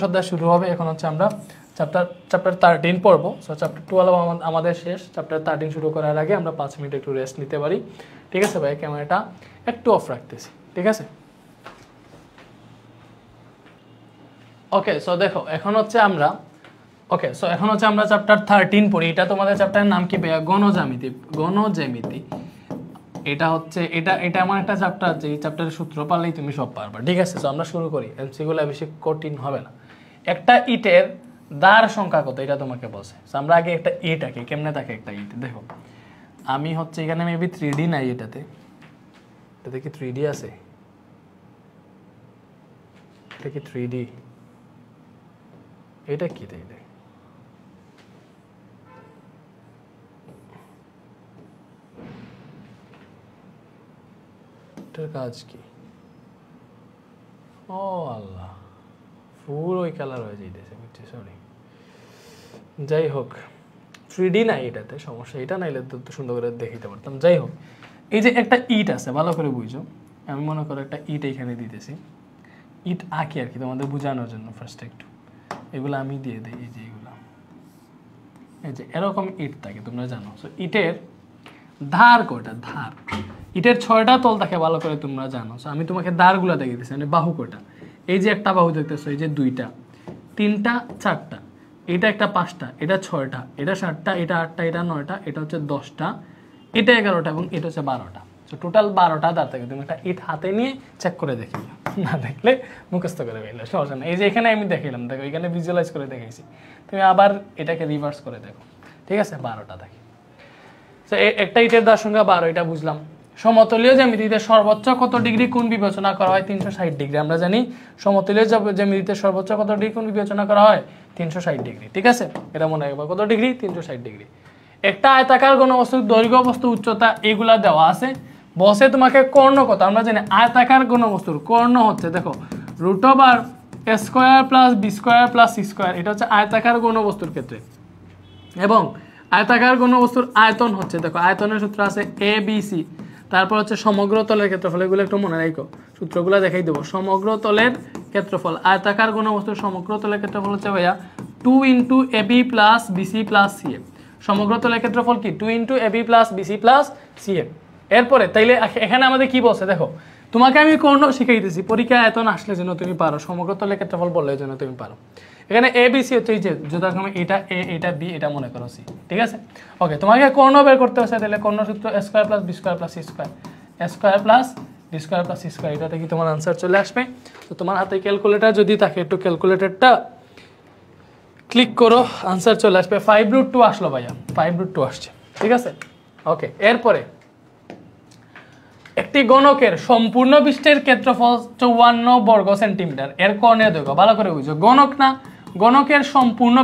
অধ্যায় শুরু হবে। এখন হচ্ছে আমরা চ্যাপ্টার 13 পড়ব। সো চ্যাপ্টার 12 আমাদের শেষ। চ্যাপ্টার 13 শুরু করার আগে আমরা 5 মিনিট একটু রেস্ট নিতে পারি, ঠিক আছে ভাই? ক্যামেরাটা একটু অফ রাখতেছি, ঠিক আছে? ওকে, সো দেখো এখন হচ্ছে আমরা চ্যাপ্টার 13 পড়ি। এটা তোমাদের চ্যাপ্টারের নাম কি ভাইয়া? গণজ্যামিতি। এটা হচ্ছে এটা এমন একটা চ্যাপ্টার যে এই চ্যাপ্টারের সূত্র পারলেই তুমি সব পারবা, ঠিক আছে? সো আমরা শুরু করি। এমসিকিউগুলো বেশি কঠিন হবে না। একটা ইটের দাঁড় সংখ্যা কত এটা তোমাকে বলছে। সো আমরা আগে একটা ইট আঁকি। কেমনে থাকে একটা ইট? দেখো আমি হচ্ছে এখানে মেবি 3D নাই, এটাতে 3D আছে? এটা কি 3D? এটা কি তাই? এটার কাজ কি? ও আল্লাহ, ফুল ওই কালার হয়ে যাইতেছে, বুঝছি, সরি। যাই হোক, 3D নাই এটাতে, সমস্যা। এটা নাইলে তো সুন্দর করে দেখাইতে পারতাম। যাই হোক, এই যে একটা ইট আছে, ভালো করে বুঝো। আমি মনে করো একটা ইট এখানে দিতেছি। ইট আঁকি আর কি তোমাদের বোঝানোর জন্য। ফার্স্ট একটু এগুলো আমি দিয়ে দিই। এই যে এগুলো, এই যে এরকম ইট থাকে, তোমরা জানো। সো ইটের ধার কয়টা? ধার ইটের 6টা তল থাকে, ভালো করে তোমরা জানো। সো আমি তোমাকে ধারগুলো দেখে দিচ্ছি, মানে বাহু কয়টা। এই যে একটা বাহু দেখতেছো, এই যে 2টা, 3টা, 4টা, এটা একটা 5টা, এটা 6টা, এটা 7টা, এটা 8টা, এটা 9টা, এটা হচ্ছে 10টা, এটা 11টা এবং এটা হচ্ছে 12টা। সো টোটাল 12টা ধার থাকে। তুমি একটা ইট হাতে নিয়ে চেক করে দেখি, না দেখলে মুখস্থ করে ফেললে সমস্যা না। এই যে এখানে আমি দেখাইলাম, দেখো এখানে ভিজুয়ালাইজ করে দেখাইছি। তুমি আবার এটাকে রিভার্স করে দেখো, ঠিক আছে? 12টা থাকে। তো একটা ইটের দাঁড় সংখ্যা 12, এটা বুঝলাম। সমতলীয় জ্যামিতিতে সর্বোচ্চ কত ডিগ্রি কোণ বিবেচনা করা হয়? 360 ডিগ্রি। আমরা জানি সমতলীয় জ্যামিতিতে সর্বোচ্চ কত ডিগ্রি কোণ বিবেচনা করা হয়? 360 ডিগ্রি, ঠিক আছে? এটা মনে রাখবা, কত ডিগ্রি? 360 ডিগ্রি। একটা আয়তাকার ঘনবস্তুর দৈর্ঘ্য, বস্তু, উচ্চতা এগুলা দেওয়া আছে। বসে তোমাকে কর্ণ কত? আমরা জানি আয়তাকার ঘনবস্তুর কর্ণ হচ্ছে, দেখো, √a² + b² + c²। এটা হচ্ছে আয়তাকার ঘনবস্তুর ক্ষেত্রে। এবং আয়তাকার ঘনবস্তুর আয়তন হচ্ছে, দেখো আয়তনের সূত্র আছে ABC। তারপর হচ্ছে সমগ্র তলের ক্ষেত্রফল। এগুলো একটু মনে রাখো, সূত্রগুলো দেখাই দেবো। সমগ্র তলের ক্ষেত্রফল, আয়তাকার ঘনবস্তুর সমগ্র তলের ক্ষেত্রফল হচ্ছে ভাইয়া 2 × AB + BC + CA। সমগ্র তলের ক্ষেত্রফল কি? 2 × AB + BC + CA। এরপরে তাইলে এখানে আমাদের কি বলছে দেখো, তোমাকে আমি কর্ণ শিখাইতেছি, পরীক্ষায় আয়তন আসলে যেন তুমি পারো, সমগ্র তলের ক্ষেত্রফল বললে যেন তুমি পারো। এখানে ABC হচ্ছে এই যে যথাক্রমে এটা A, এটা B, এটা মনে করো C, ঠিক আছে? ওকে, তোমাকে কর্ণ বের করতে হচ্ছে, তাহলে কর্ণ সূত্র a² + b² + c², a² + b² + c²। এটাতে কি তোমার আনসার চলে আসবে? তো তোমার হাতে ক্যালকুলেটর যদি থাকে, একটু ক্যালকুলেটরটা ক্লিক করো, আনসার চলে আসবে। 5√2 আসলো ভাইয়া, 5√2 আসছে, ঠিক আছে? ওকে, এরপরে একটি গণকের সম্পূর্ণ পৃষ্ঠের ক্ষেত্রফল 54 বর্গ সেন্টিমিটার। এর কর্ণের দৈর্ঘ্য, ভালো করে বুঝো, গণক না, গণকের সম্পূর্ণ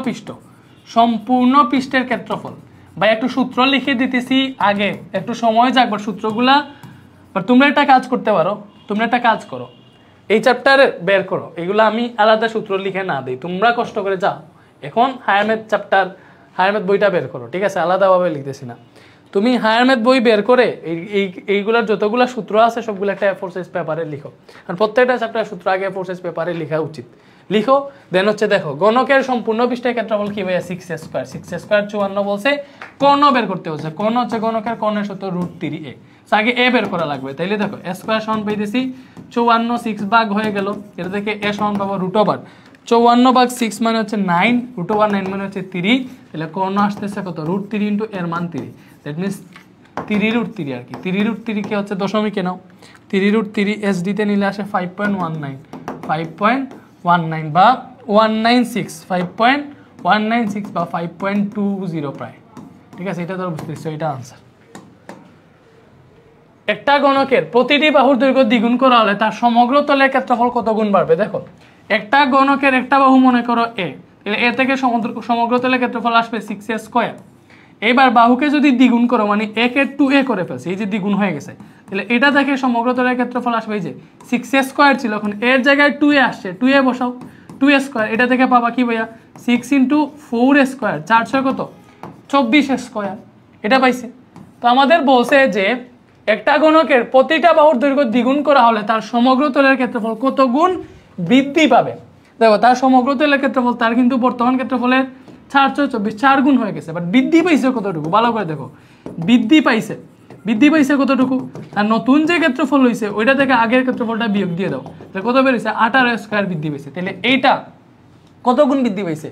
পৃষ্ঠের ক্ষেত্রফল। ভাই একটু সূত্র লিখে দিতেছি আগে, একটু সময় যাকবার সূত্রগুলা। তোমরা একটা কাজ করতে পারো, তোমরা একটা কাজ করো, এই চ্যাপ্টারে বের করো, এগুলো আমি আলাদা সূত্র লিখে না দিই, তোমরা কষ্ট করে যাও। এখন higher math chapter, higher math বইটা বের করো, ঠিক আছে? আলাদাভাবে লিখতেছি না। তুমি হায়ার ম্যাথ বই বের করে এইগুলোর যতগুলো সূত্র আছে সবগুলো একটা A4 সাইজ পেপারে লিখো। কারণ প্রত্যেকটা চ্যাপ্টারের সূত্র আগে A4 সাইজ পেপারে লেখা উচিত। লিখো, দেন হচ্ছে দেখো গণকের সম্পূর্ণ পৃষ্ঠের ক্ষেত্রফল কি ভাইয়া? 6a²। 6a² 54 বলছে, কর্ণ বের করতে হচ্ছে। কর্ণ হচ্ছে গণকের কর্ণের সূত্র √3a। আগে a বের করা লাগবে। তাইলে দেখো a² সমান পাইতেছি 54, 6 ভাগ হয়ে গেল, এটা থেকে a সমান পাবো √54/6 মানে হচ্ছে 9, √9 মানে হচ্ছে 3। তাহলে কর্ণ আসতেছে কত? √3 × এর মান 3। দ্যাট মিনস 3√3 আর কি। 3√3 কে হচ্ছে দশমিকে নাও, 3√3 SD তে নিলে আসে 5.19, 5.19 বা 196, 5.196 বা 5.20 প্রায়, ঠিক আছে? এটা ধরো বুঝতেছো, এটা আনসার। একটা গণকের প্রতিটি বাহুর দৈর্ঘ্য দ্বিগুণ করা হলে তার সমগ্র তলের ক্ষেত্রফল কত গুণ বাড়বে? দেখো একটা গণকের একটা বাহু মনে করো A, তাহলে A থেকে সমগ্র তলের ক্ষেত্রফল আসবে 6a²। এবার বাহুকে যদি দ্বিগুণ করো, মানে a কে 2a করে ফেলছে, এই যে দ্বিগুণ হয়ে গেছে, তাহলে এটা থেকে সমগ্র তলের ক্ষেত্রফল আসবে এই যে 6a² ছিল, এখন এর জায়গায় 2a আসছে, 2a বসাও, 2a²। এটা থেকে পাবা কি ভাইয়া? 6 × 4a², 4 কত? 24a²। এটা পাইছে। তো আমাদের বলছে যে একটা গণকের প্রতিটা বাহুর দৈর্ঘ্য দ্বিগুণ করা হলে তার সমগ্র তলের ক্ষেত্রফল কত গুণ বৃদ্ধি পাবে? দেখো তার সমগ্র তলের ক্ষেত্রফল তার কিন্তু বর্তমান ক্ষেত্রফলের 4/24 4 গুণ হয়ে গেছে, বাট বৃদ্ধি পাইছে কতটুকু ভালো করে দেখো, বৃদ্ধি পাইছে কতটুকু, আর নতুন যে ক্ষেত্রফল হয়েছে ওইটা থেকে আগের ক্ষেত্রফলটা বিয়োগ দিয়ে দাও, তাহলে কত বেরিয়েছে 18 স্কয়ার বৃদ্ধি পাইছে। তাহলে এইটা কত গুণ বৃদ্ধি পাইছে,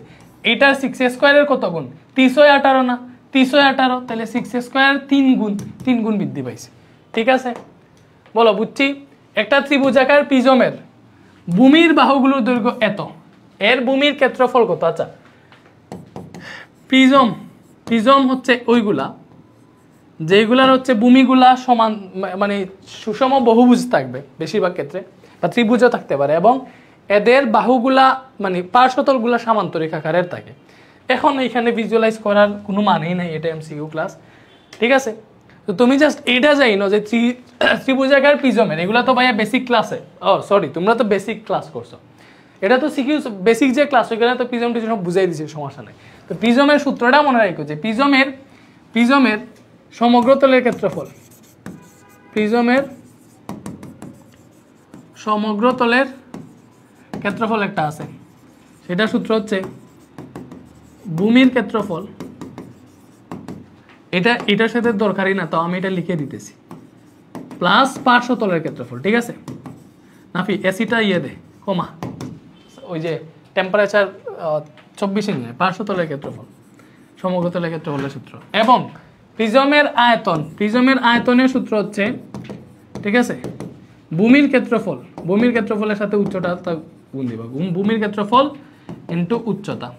এইটার 6 স্কয়ারের কত গুণ, 318 না, 318, তাহলে 6 স্কয়ার 3 গুণ বৃদ্ধি পাইছে। ঠিক আছে, বলো বুঝছি। একটা ত্রিভুজাকার প্রিজমের ভূমির বাহুগুলোর দৈর্ঘ্য এত, এর ভূমির ক্ষেত্রফল কত? আচ্ছা, প্রিজম হচ্ছে ওইগুলা যেগুলার হচ্ছে ভূমিগুলা সমান, মানে সুষম বহুভুজ থাকবে বেশিরভাগ ক্ষেত্রে, বা ত্রিভুজও থাকতে পারে, এবং এদের বাহুগুলা মানে পার্শ্বতলগুলা সামান্তরিক আকারের থাকে। এখন এখানে ভিজুয়ালাইজ করার কোনো মানেই নাই, এটা এমসিকিউ ক্লাস। ঠিক আছে, তো তুমি জাস্ট এটা জানো যে ত্রিভুজাকার প্রিজমের, এগুলা তো ভাইয়া বেসিক ক্লাসে, সরি তোমরা তো বেসিক ক্লাস করছো, এটা তো সিকিউ বেসিক যে ক্লাস ওইখানে তো প্রিজম সব বুঝাই দিচ্ছে, সমস্যা নেই। তো প্রিজমের সূত্রটা মনে রাখো যে প্রিজমের সমগ্র তলের ক্ষেত্রফল, প্রিজমের সমগ্র তলের ক্ষেত্রফল একটা আছে, সেটা সূত্র হচ্ছে ভূমির ক্ষেত্রফল, এটার সাথে দরকারি না, তো আমি এটা লিখে দিতেছি, প্লাস পার্শ্বতলের ক্ষেত্রফল। ঠিক আছে, নাফি এসিটা দে কমা, ওই যে টেম্পারেচার 24 নিয়ে পার্শ্বতলের ক্ষেত্রফল, সমগ্র তলের ক্ষেত্রফলের সূত্র, এবং প্রিজমের আয়তনের সূত্র হচ্ছে, ঠিক আছে, ভূমির ক্ষেত্রফলের সাথে উচ্চতা গুণ দিবা, ভূমির ক্ষেত্রফল ইনটু উচ্চতা,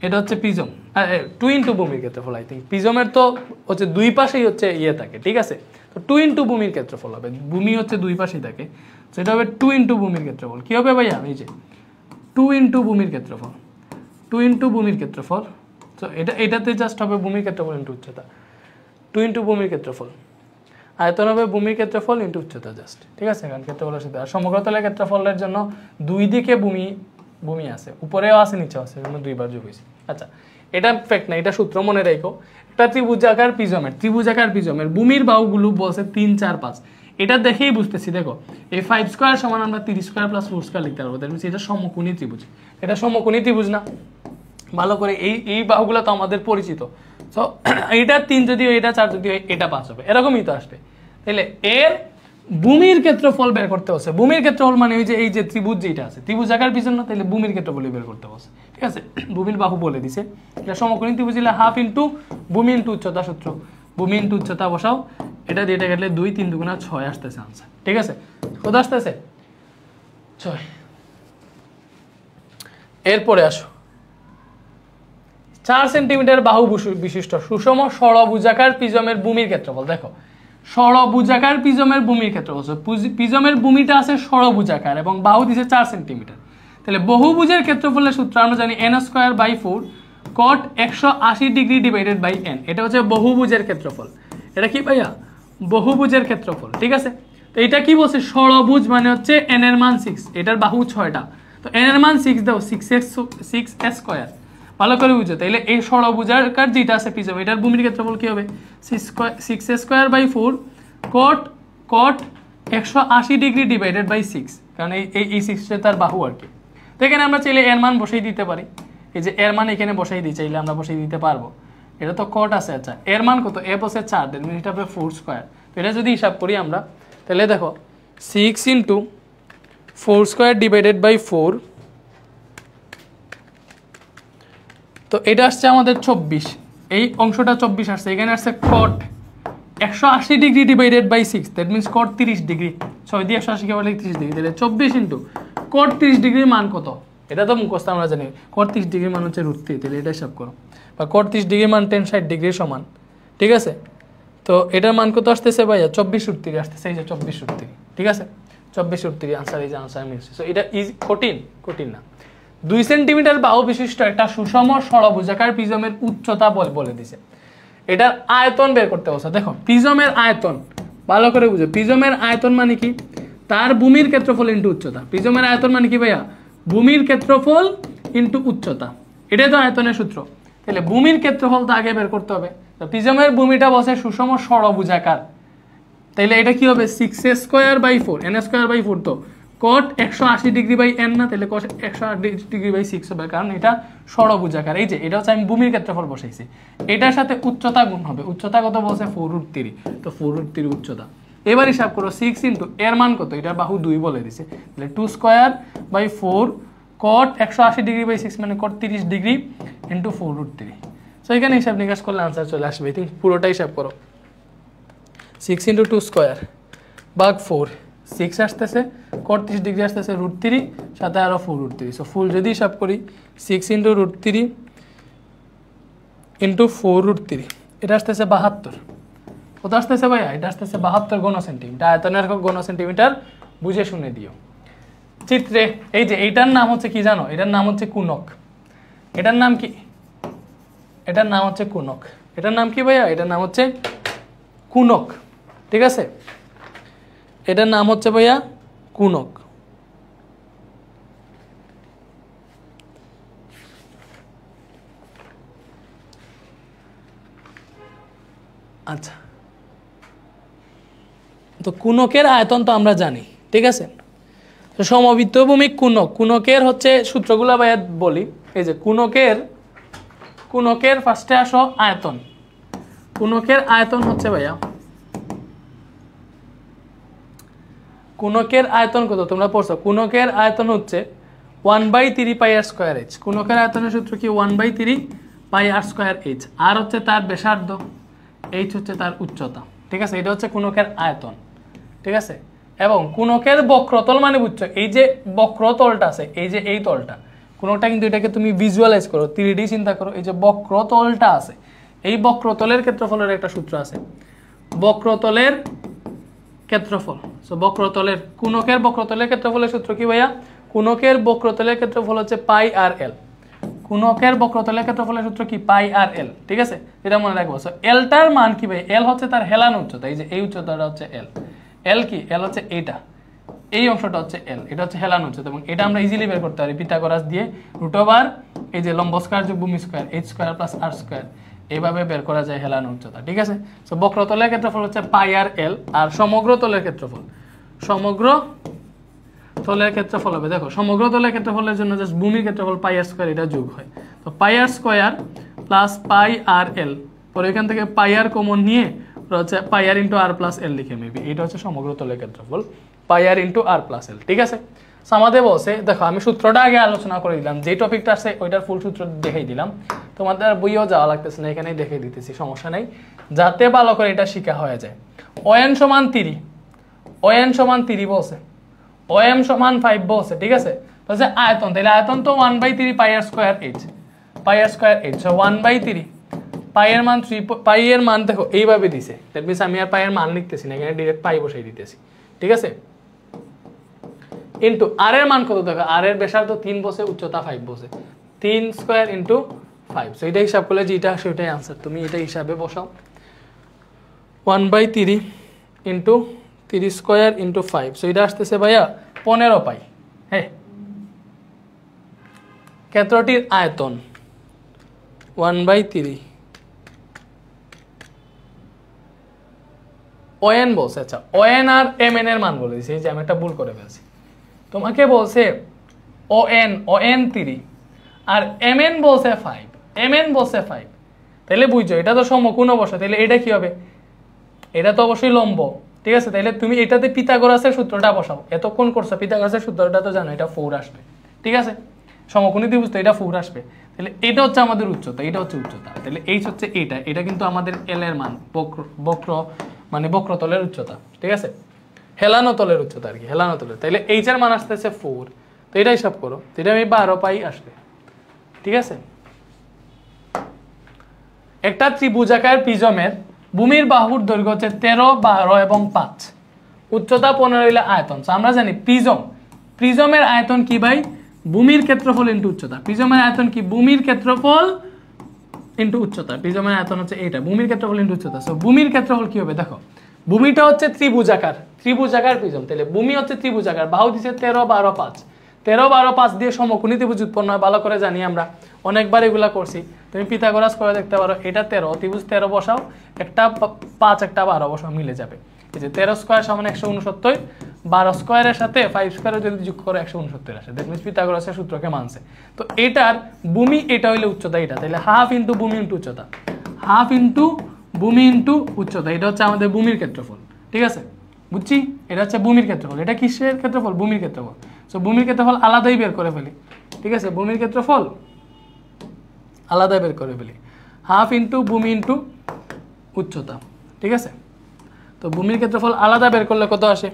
এটা হচ্ছে প্রিজম, 2 ইনটু ভূমির ক্ষেত্রফল। আই থিঙ্ক প্রিজমের তো হচ্ছে দুই পাশেই হচ্ছে থাকে, ঠিক আছে, তো 2 ইনটু ভূমির ক্ষেত্রফল হবে, ভূমি হচ্ছে দুই পাশেই থাকে, সেটা হবে 2 ইনটু ভূমির ক্ষেত্রফল। কি হবে ভাইয়া, এই যে 2 ইনটু ভূমির ক্ষেত্রফল, তো এটাতে জাস্ট হবে ভূমির ক্ষেত্রফল ইনটু উচ্চতা, 2 ইনটু ভূমির ক্ষেত্রফল, আয়তন হবে ভূমির ক্ষেত্রফল ইনটু উচ্চতা জাস্ট। ঠিক আছে, কারণ ক্ষেত্রফলের সাথে আর সমগ্র তলের ক্ষেত্রফলের জন্য দুই দিকে ভূমি আছে, উপরেও আছে নিচেও আছে, এজন্য দুইবার যোগ হয়েছে। আচ্ছা, এটা ফ্যাক্ট না, এটা সূত্র মনে রাখো। একটা ত্রিভুজাকার প্রিজমের ভূমির বাহুগুলো বলছে 3, 4, 5, এটা দেখেই বুঝতেছি। দেখো এই 5 স্কয়ার সমান আমরা 3 স্কয়ার প্লাস 4 স্কয়ার লিখতে পারবো, দ্যাট মিন্স এটা সমকোণী ত্রিভুজ। এটা সমকোণী ত্রিভুজ না, ভালো করে এই বাহুগুলো তো আমাদের পরিচিত। সো এইটা 3 যদি হয়, এটা 4 যদি হয়, এটা 5 হবে, এরকমই তো আসবে। তাহলে এর ভূমির ক্ষেত্রফল বের করতে হচ্ছে, ভূমির ক্ষেত্রফল মানে ওই যে এই যে ত্রিভুজ যেটা আছে, ত্রিভুজাকার প্রিজম না, তাহলে ভূমির ক্ষেত্রফল বের করতে হচ্ছে। ঠিক আছে, ভূমির বাহু বলে দিছে, এটা সমকোণী ত্রিভুজ হলে হাফ ইনটু ভূমি ইনটু উচ্চতা সূত্র, ভূমি ইনটু উচ্চতা বসাও, এটা দিয়ে কাটলে 2, 3 দুগুণা 6 আসতেছে আনসার। ঠিক আছে, কত আসতেছে? 6। এরপরে আসো, 4 সেন্টিমিটার বাহু বিশিষ্ট সুষম ষড়ভুজাকার প্রিজমের ভূমির ক্ষেত্রফল। দেখো ষড়ভুজাকার প্রিজমের ভূমির ক্ষেত্রফল, প্রিজমের ভূমিটা আছে ষড়ভুজাকার এবং বাহু দিছে 4 সেন্টিমিটার। তাহলে বহুভুজের ক্ষেত্রফলের সূত্র আমরা জানি n²/4 cot 180 degree divided by n, এটা হচ্ছে বহুভুজের ক্ষেত্রফল। এটা কি ভাইয়া? বহুভুজের ক্ষেত্রফল। ঠিক আছে, তো এটা কি বলছে? ষড়ভুজ মানে হচ্ছে n এর মান 6, এটার বাহু 6টা, তো n এর মান 6 দাও, 6s², ভালো করে বুঝো। তাইলে এই ষড়ভুজাকার যেটা আছে প্রিজম, এটার ভূমির ক্ষেত্রফল কি হবে? 6a² cot 180 degree divided by 6, কারণ এই 6টা তার বাহু আর কি। তো এখানে আমরা চাইলে এর মান বসাই দিতে পারি, এই যে এর মান এখানে বসাই দিই, চাইলে আমরা বসাই দিতে পারবো। এটা তো কট আছে, আচ্ছা এর মান কত? এ বসে 4, দেন এটা হবে 4²। তো এটা যদি হিসাব করি আমরা, তাহলে দেখো 6 × 4² ডিভাইডেড বাই 4, তো এটা আসছে আমাদের 24, এই অংশটা 24 আসছে, এখানে আসছে cot 180 degree divided by 6, that means cot 30 degree, 6 দিয়ে 180 কে বলে 30 ডিগ্রি, তাহলে 24 × কট 30 ডিগ্রির মান কত? এটা তো মুখস্থ আমরা জানি, কট 30 ডিগ্রির মান হচ্ছে √3, তাহলে এটা হিসাব করো, বা কট 30 ডিগ্রির মান 60 ডিগ্রির সমান। ঠিক আছে, তো এটার মান কত আসতেছে ভাইয়া? 24 √3 আসতেছে, এই যে 24 √3। ঠিক আছে, 24 √3 আনসার, এই যে আনসার মিলছে। সো এটা কঠিন না। 2 সেন্টিমিটার বাহু বিশিষ্ট একটা সুষম ষড়ভুজাকার প্রিজমের উচ্চতা বলে দিছে, এটার আয়তন বের করতে বলছে। দেখো প্রিজমের আয়তন ভালো করে বুঝো, প্রিজমের আয়তন মানে কি? তার ভূমির ক্ষেত্রফল ইনটু উচ্চতা। প্রিজমের আয়তন মানে কি ভাইয়া? ভূমির ক্ষেত্রফল ইনটু উচ্চতা, এটাই তো আয়তনের সূত্র। তাহলে ভূমির ক্ষেত্রফল তো আগে বের করতে হবে। তো প্রিজমের ভূমিটা বসে সুষম ষড়ভুজাকার, তাইলে এটা কি হবে? 6a² বাই 4, n² বাই 4, তো cot 180 ডিগ্রি বাই n না, তাহলে cos 180 ডিগ্রি বাই 6 হবে, কারণ এটা ষড়ভুজাকার। এই যে এটা হচ্ছে আমি ভূমির ক্ষেত্রফল বসাইছি, এটার সাথে উচ্চতা গুণ হবে। উচ্চতা কত বলছে 4√3, তো 4√3 উচ্চতা। এবার হিসাব করো 6 ইন্টু এর মান কত, এটার বাহু 2 বলে দিছে, তাহলে 2 square by 4 cot 180 degree by 6 মানে cot 30 ডিগ্রি ইন্টু 4√3। সো এখানে হিসাব নিকাশ করলে আনসার চলে আসবে। এই পুরোটা হিসাব করো, 6 ইন্টু 2 স্কয়ার ভাগ 4, 6 আসতেছে, cot 30 ডিগ্রি আসতেছে √3, সাথে আরও 4√3। সো ফুল যদি হিসাব করি 6 ইন্টু √3 ইন্টু 4√3, এটা আসতেছে 72। কত আসতেছে ভাইয়া? এটা আসতেছে 72 ঘন সেন্টিমিটার। আয়তনের ঘন সেন্টিমিটার বুঝে শুনে দিও। চিত্রে এই যে এইটার নাম হচ্ছে কি জানো? এটার নাম হচ্ছে কুনক। এটার নাম কি? এটার নাম হচ্ছে কুনক। এটার নাম কি ভাইয়া? এটার নাম হচ্ছে কুনক, ঠিক আছে? এটার নাম হচ্ছে ভাইয়া কুনক। আচ্ছা, তো কুনকের আয়তন তো আমরা জানি, ঠিক আছে? তো সমবৃত্ত ভূমিক কুনক, কুনকের হচ্ছে সূত্রগুলো ভাইয়া বলি। এই যে কুনকের ফার্স্টে আসো আয়তন। কুনকের আয়তন হচ্ছে ভাইয়া, কুনকের আয়তন কত তোমরা পড়ছো? কুনকের আয়তন হচ্ছে 1/3 পাই আর স্কয়ার এইচ। কুনকের আয়তনের সূত্র কি? 1/3 পাই আর স্কয়ার এইচ। আর হচ্ছে তার ব্যাসার্ধ, এইচ হচ্ছে তার উচ্চতা, ঠিক আছে? এটা হচ্ছে কুনকের আয়তন, ঠিক আছে? এবং কুনকের বক্রতল মানে বুঝছো, এই যে বক্রতলটা আছে, এই যে এই তলটা, কোনটা কিন্তু এটাকে তুমি ভিজুয়ালাইজ করো, 3D চিন্তা করো। এই যে বক্রতলটা আছে, এই বক্রতলের ক্ষেত্রফলের একটা সূত্র আছে, বক্রতলের ক্ষেত্রফল। সো বক্রতলের কুনকের বক্রতলের ক্ষেত্রফলের সূত্র কি ভাইয়া? কুনকের বক্রতলের ক্ষেত্রফল হচ্ছে পাই আর এল। কুনকের বক্রতলের ক্ষেত্রফলের সূত্র কি? পাই আর এল, ঠিক আছে? এটা মনে রাখবো। সো এলটার মান কি ভাই? এল হচ্ছে তার হেলানো উচ্চতা, এই যে এই উচ্চতাটা হচ্ছে এল। এল কি? এল হচ্ছে এইটা, এই অংশটা হচ্ছে এল, এটা হচ্ছে হেলানো উচ্চতা। এবং এটা আমরা ইজিলি বের করতে পারি পিথাগোরাস দিয়ে, √, এই যে লম্ব স্কয়ার যোগ ভূমি স্কয়ার, এইচ স্কয়ার প্লাস আর স্কয়ার, এইভাবে বের করা যায় হেলানো উচ্চতা, ঠিক আছে? সো বক্রতলের ক্ষেত্রফল হচ্ছে পাই আর এল। আর সমগ্র তলের ক্ষেত্রফল, সমগ্র তলের ক্ষেত্রফল হবে, দেখো সমগ্র তলের ক্ষেত্রফলের জন্য জাস্ট ভূমির ক্ষেত্রফল পাই আর স্কয়ার, এটা যোগ হয়। তো পাই আর স্কয়ার প্লাস পাই আর এল, পরে এখান থেকে পাই আর কমন নিয়ে হচ্ছে পাই আর ইন্টু আর প্লাস এল লিখে মেবি, এটা হচ্ছে সমগ্র তলের ক্ষেত্রফল, পাই আর ইন্টু আর প্লাস এল, ঠিক আছে? আমাদের বসে দেখো, আমি সূত্রটা আগে আলোচনা করে দিলাম, যে টপিকটা আছে ওইটার ফুল সূত্র দেখাই দিলাম। তোমাদের বইও যাওয়া লাগতেছে না, এখানেই দেখে দিতেছি, সমস্যা নাই, যাতে ভালো করে এটা শিখা হয়ে যায়। ON সমান 3, ON সমান 3 বলছে, OM সমান 5 বলছে, ঠিক আছে? তাহলে আয়তন, তাহলে আয়তন তো 1/3 পাই আর স্কয়ার এইচ, পাই আর স্কয়ার এইচ। সো 1/3 পাই এর মান 3, পাই এর মান দেখো এইভাবে দিছে, দ্যাট মিন্স আমি আর পাই এর মান লিখতেছি না, এখানে ডাইরেক্ট পাই বসাই দিতেছি, ঠিক আছে? ইন্টু আর এর মান কত দেখো, আর এর ব্যাসার্ধ 3 বসে, উচ্চতা 5 বসে, 3 স্কয়ার ইন্টু 5। সো এটা হিসাব করলে যেটা আসে ওইটাই আনসার, তুমি এটা হিসাবে বসাও। 1/3 ইন্টু 3 স্কয়ার ইন্টু 5, সো এটা আসতেছে ভাইয়া 15 পাই। হ্যাঁ, ক্ষেত্রটির আয়তন 1/3 ON বলছে। আচ্ছা, ON আর MN এর মান বলে দিয়েছি, যে আমি একটা ভুল করে ফেলছি। তোমাকে বলছে ON 3 আর MN বলছে 5, MN বলছে 5, তাহলে বুঝছো এটা তো সমকোণ বসে, তাহলে এটা কি হবে? এটা তো অবশ্যই লম্ব, ঠিক আছে? তাহলে তুমি এটাতে পিথাগোরাসের সূত্রটা বসাও, এতক্ষণ করছো পিথাগোরাসের সূত্রটা তো জানো, এটা 4 আসবে, ঠিক আছে? সমকোণী ত্রিভুজ তো এটা 4 আসবে, তাহলে এটা হচ্ছে আমাদের উচ্চতা, এটা হচ্ছে উচ্চতা, তাহলে এইচ হচ্ছে এইটা, এটা কিন্তু আমাদের এল এর মান, বক্র মানে বক্রতলের উচ্চতা, ঠিক আছে? হেলানো তলের উচ্চতা আর কি, হেলানো তলের, তাহলে এইচ এর মান আসতেছে 4, তো এটা হিসাব করো, তো এটা আমি 12 পাই আসবে, ঠিক আছে? একটা ত্রিভুজাকার প্রিজমের ভূমির বাহুর দৈর্ঘ্য হচ্ছে 13, 12 এবং 5, উচ্চতা 15 হইলে আয়তন। আমরা জানি প্রিজমের আয়তন কি ভাই? ভূমির ক্ষেত্রফল ইন্টু উচ্চতা। প্রিজমের আয়তন কি? ভূমির ক্ষেত্রফল ইন্টু উচ্চতা। প্রিজমের আয়তন হচ্ছে এইটা, ভূমির ক্ষেত্রফল ইন্টু উচ্চতা। সো ভূমির ক্ষেত্রফল কি হবে দেখো, ভূমিটা হচ্ছে ত্রিভুজাকার প্রিজম, তাহলে ভূমি হচ্ছে ত্রিভুজাকার, বাহু দিচ্ছে 13, 12, 5, 13, 12, 5 দিয়ে সমকোণী ত্রিভুজ উৎপন্ন হয়, ভালো করে জানি আমরা, অনেকবার এগুলা করছি। তুমি পিথাগোরাস করে দেখতে পারো, এটা 13, ত্রিভুজ 13 বসাও, একটা 5 একটা 12 বসাও, মিলে যাবে। এই যে 13 স্কয়ার সমান 169, 12 স্কয়ারের সাথে 5 স্কয়ারে যদি যোগ করে 169 আসে, দ্যাট মিন্স পিথাগোরাসের সূত্রকে মানছে। তো এটার ভূমি এটা হইলে উচ্চতা এটা, তাহলে হাফ ইনটু ভূমি ইনটু উচ্চতা, হাফ ইনটু ভূমি ইনটু উচ্চতা, এটা হচ্ছে আমাদের ভূমির ক্ষেত্রফল। ঠিক আছে, বুঝছি? এটা হচ্ছে ভূমির ক্ষেত্রফল, এটা কিসের ক্ষেত্রফল? ভূমির ক্ষেত্রফল। সো ভূমির ক্ষেত্রফল আলাদাই বের করে ফেলি। ঠিক আছে, ভূমির ক্ষেত্রফল আলাদা বের করে ফেলি, হাফ ইনটু ভূমি ইনটু উচ্চতা। ঠিক আছে, তো ভূমির ক্ষেত্রফল আলাদা বের করলে কত আসে?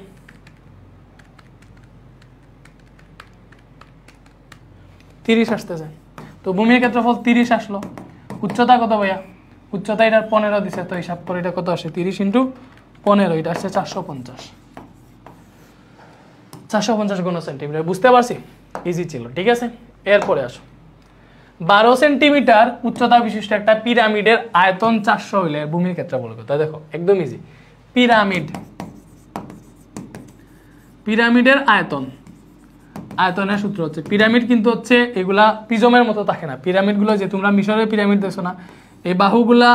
30 আসতেছে। তো ভূমির ক্ষেত্রফল 30 আসলো। উচ্চতা কত ভাইয়া? উচ্চতা এটার 15 দিছে, তো হিসাব করে এটা কত আসে? 30 ইন্টু 15, এটা আসছে 450, 450 ঘন সেন্টিমিটার। বুঝতে পারছি? ইজি ছিল। ঠিক আছে, এরপরে আসো, 12 সেন্টিমিটার উচ্চতা বিশিষ্ট একটা পিরামিডের আয়তন 400 হইলে ভূমির ক্ষেত্রফল কত? দেখো একদম ইজি। পিরামিডের আয়তনের সূত্র হচ্ছে, পিরামিড কিন্তু হচ্ছে এগুলা প্রিজমের মতো থাকে না। পিরামিডগুলো যে তোমরা মিশরের পিরামিড দেখছো না, এই বাহুগুলা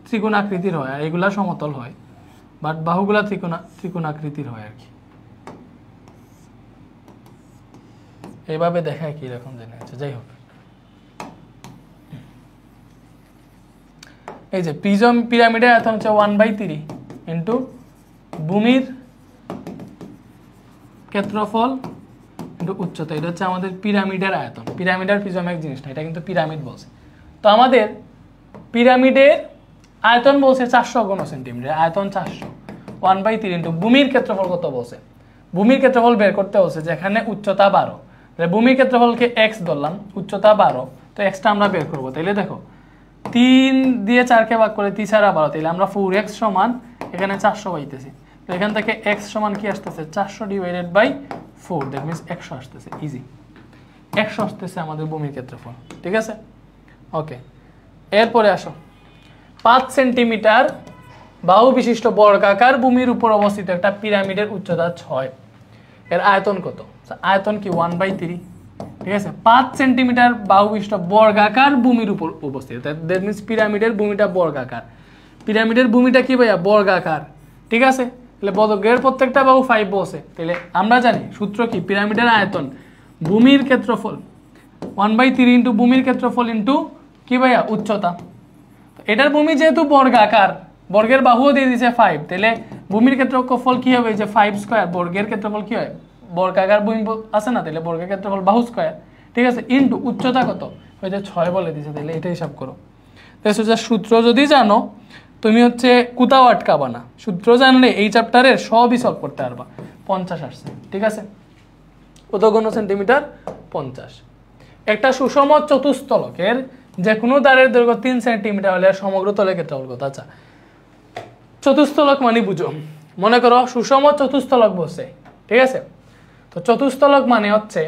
ত্রিকোণাকৃতির হয় আর এগুলা সমতল হয়, বাট বাহুগুলা ত্রিকোণাকৃতির হয় আর কি। এইভাবে দেখায় কি রকম জানা আছে, যাই হোক। এই যে প্রিজম পিরামিডের আয়তন হচ্ছে 1/3 ইন্টু ভূমির ক্ষেত্রফল ইন্টু উচ্চতা, এটা হচ্ছে আমাদের পিরামিডের আয়তন। পিরামিড আর প্রিজম এক জিনিস না, এটা কিন্তু পিরামিড বলছে। তো আমাদের পিরামিডের আয়তন বলছে 400 ঘন সেন্টিমিটার, আয়তন 400, 1/3 ইন্টু ভূমির ক্ষেত্রফল কত বলছে? ভূমির ক্ষেত্রফল বের করতে বলছে, যেখানে উচ্চতা 12, ভূমির ক্ষেত্রফলকে x ধরলাম, উচ্চতা 12, তো xটা আমরা বের করবো। তাইলে দেখো 3 দিয়ে 4কে ভাগ করে 3 4 12, তাইলে আমরা 4x সমান এখানে 400 পাইতেছি। তো এখান থেকে x সমান কি আসতেছে? 400 ডিভাইডেড বাই 4, দ্যাট মিন্স 100 আসতেছে। ইজি, 100 আসতেছে আমাদের ভূমির ক্ষেত্রফল। ঠিক আছে, ওকে। এরপরে আসো, 5 সেন্টিমিটার বাহু বিশিষ্ট বর্গাকার ভূমির উপর অবস্থিত একটা পিরামিডের উচ্চতা 6, এর আয়তন কত? আয়তন কি? 1/3। ঠিক আছে, 5 সেন্টিমিটার বাহু বিশিষ্ট বর্গাকার ভূমির উপর অবস্থিত, দ্যাট মিন্স পিরামিডের ভূমিটা বর্গাকার। পিরামিডের ভূমিটা কি ভাইয়া? বর্গাকার। ঠিক আছে, তাহলে বর্গের প্রত্যেকটা বাহু 5 বসে, তাহলে আমরা জানি সূত্র কি? পিরামিডের আয়তন ভূমির ক্ষেত্রফল 1/3 ইন্টু ভূমির ক্ষেত্রফল ইন্টু কি ভাইয়া? উচ্চতা। এটার ভূমি যেহেতু বর্গাকার, বর্গের বাহুও দিয়ে দিয়েছে 5, তাহলে ভূমির ক্ষেত্রফল কি হবে? যে 5 স্কয়ার, বর্গের ক্ষেত্রফল কি হয়? বর্গাকার ভূমি আছে না, তাহলে বর্গের ক্ষেত্রফল বাহু স্কয়ার। ঠিক আছে, ইন্টু উচ্চতা কত? ওই যে 6 বলে দিয়েছে, তাহলে এটা হিসাব করো। তাহলে সূত্র যদি জানো তুমি হচ্ছে কোথাও আটকাবা না, সূত্র জানলে এই চ্যাপ্টারের সবই সলভ করতে পারবা। 50 আসছে। ঠিক আছে, কত ঘন সেন্টিমিটার? 50। একটা সুষম চতুস্তলকের যে কোনো দ্বারের দৈর্ঘ্য 3 সেন্টিমিটার হলে সমগ্র তলের ক্ষেত্রফল কত? আচ্ছা, চতুস্তলক মানে বুঝো, মনে করো সুষম চতুস্তলক বসে। ঠিক আছে, তো চতুস্তলক মানে হচ্ছে,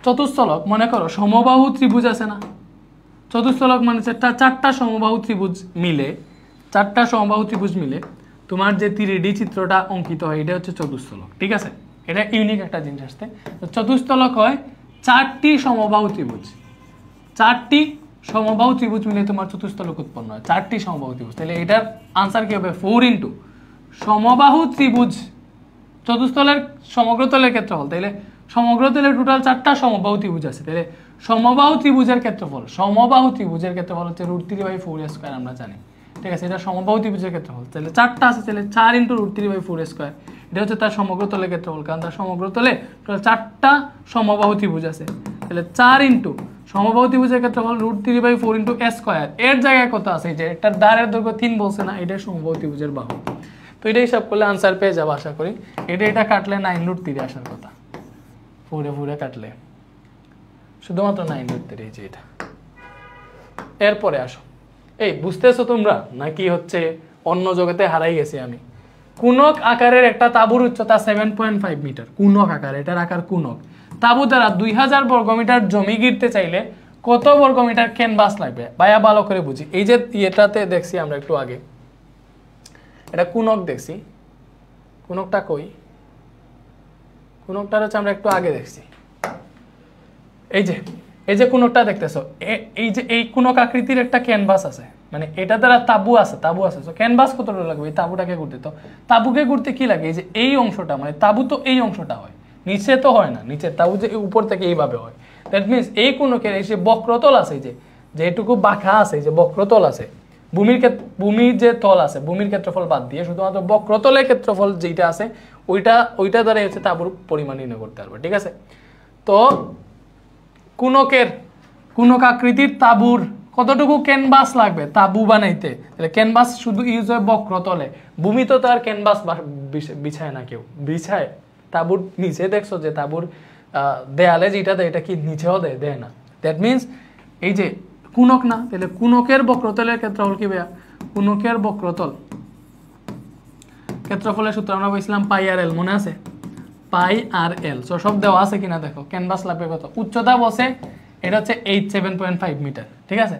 চতুস্তলক মনে করো সমবাহু ত্রিভুজ আছে না, চতুস্তলক মানে চারটা সমবাহু ত্রিভুজ মিলে, চারটা সমবাহু ত্রিভুজ মিলে তোমার যে 3D চিত্রটা অঙ্কিত হয়, এটা হচ্ছে চতুস্তলক। ঠিক আছে, এটা ইউনিক একটা জিনিস আসতে। তো চতুস্তলক হয় 4টি সমবাহু ত্রিভুজ, 4টি সমবাহু ত্রিভুজ মিলে তোমার চতুস্তলক উৎপন্ন হয়, 4টি সমবাহু ত্রিভুজ। তাহলে এটার আনসার কি হবে? 4 ইন্টু সমবাহু ত্রিভুজ, চতুস্তলের সমগ্র তলের ক্ষেত্রফল। তাহলে সমগ্র তলের টোটাল 4টা সমবাহু ত্রিভুজ আছে, তাহলে সমবাহু ত্রিভুজের ক্ষেত্রফল, সমবাহু ত্রিভুজের ক্ষেত্রফল হচ্ছে √3/4² আমরা জানি। ঠিক আছে, এটা সমবাহু ত্রিভুজের ক্ষেত্রফল। তাহলে 4টা আছে, তাহলে 4 ইন্টু √3/4², এটা হচ্ছে তার সমগ্র তলের ক্ষেত্রফল, কারণ তার সমগ্র তলে টোটাল 4টা সমবাহু ত্রিভুজ আছে। তাহলে 4 ইন্টু সমবাহু ত্রিভুজের ক্ষেত্রফল √3/4 ইন্টু a², এর জায়গায় কত আছে? যে একটা দ্বারের দৈর্ঘ্য 3 বলছে না, এটা সমবাহু ত্রিভুজের বাহু। তো এটা হিসাব করলে আনসার পেয়ে যাবো আশা করি। এটা কাটলে 9√3 আসার কথা, 4 কাটলে শুধুমাত্র 9√3, যে এটা। এরপরে আসো, এই বুঝতেছো তোমরা নাকি হচ্ছে অন্য জগতে হারাই গেছি আমি? কুনক আকারের একটা তাঁবুর উচ্চতা 7.5 মিটার, কুনক আকার, এটার আকার কুনক। তাঁবু দ্বারা 2000 বর্গমিটার জমি গিরতে চাইলে কত বর্গমিটার ক্যানভাস লাগবে? ভাইয়া ভালো করে বুঝি, এই যে এটাতে দেখছি আমরা একটু আগে, এটা কুনক দেখছি, কুনকটা কই? কুনকটা হচ্ছে আমরা একটু আগে দেখছি, এই যে কুনকটা দেখতেছো, এই যে এই কুনক আকৃতির একটা ক্যানভাস আছে, মানে এটা দ্বারা তাবু আছে তো ক্যানভাস কতটা লাগবে এই তাবুটাকে ঘুরতে, তো তাবুকে ঘুরতে কি লাগে এই যে এই অংশটা, মানে তাবু তো এই অংশটা হয়, নিচে তো হয় না, নিচে তাবু যে উপর থেকে এইভাবে হয়। দ্যাট মিনস এই কোণকের এই যে বক্রতল আছে, যে যেটুকু বাঁকা আছে, যে বক্রতল আছে, ভূমির যে তল আছে, ভূমির ক্ষেত্রফল বাদ দিয়ে শুধুমাত্র বক্রতলের ক্ষেত্রফল যেটা আছে ওইটা দ্বারা হচ্ছে তাবুর পরিমাণ নির্ণয় করতে পারবে, ঠিক আছে। তো কোণক আকৃতির তাবুর কতটুকু ক্যানভাস লাগবে তাবু বানাইতে, তাহলে ক্যানভাস শুধু ইউজ হয় বক্রতলে, ভূমিতে তো আর ক্যানভাস বিছায় না, কেউ বিছায় তাবুর নিচে, দেখছো যে তাবুর দেয়ালে যেটা দেয় এটা কি নিচেও দেয় না। দ্যাট মিনস এই যে কোণক না, তাহলে কোণকের বক্রতলের ক্ষেত্রফল কি ভাইয়া, কোণকের বক্রতল ক্ষেত্রফলের সূত্র আমরা বলছিলাম পাই আর এল, মনে আছে পাই আর এল। সো সব দেওয়া আছে কিনা দেখো, ক্যানভাস লাগবে কত, উচ্চতা বসে এটা হচ্ছে 7.5 মিটার, ঠিক আছে।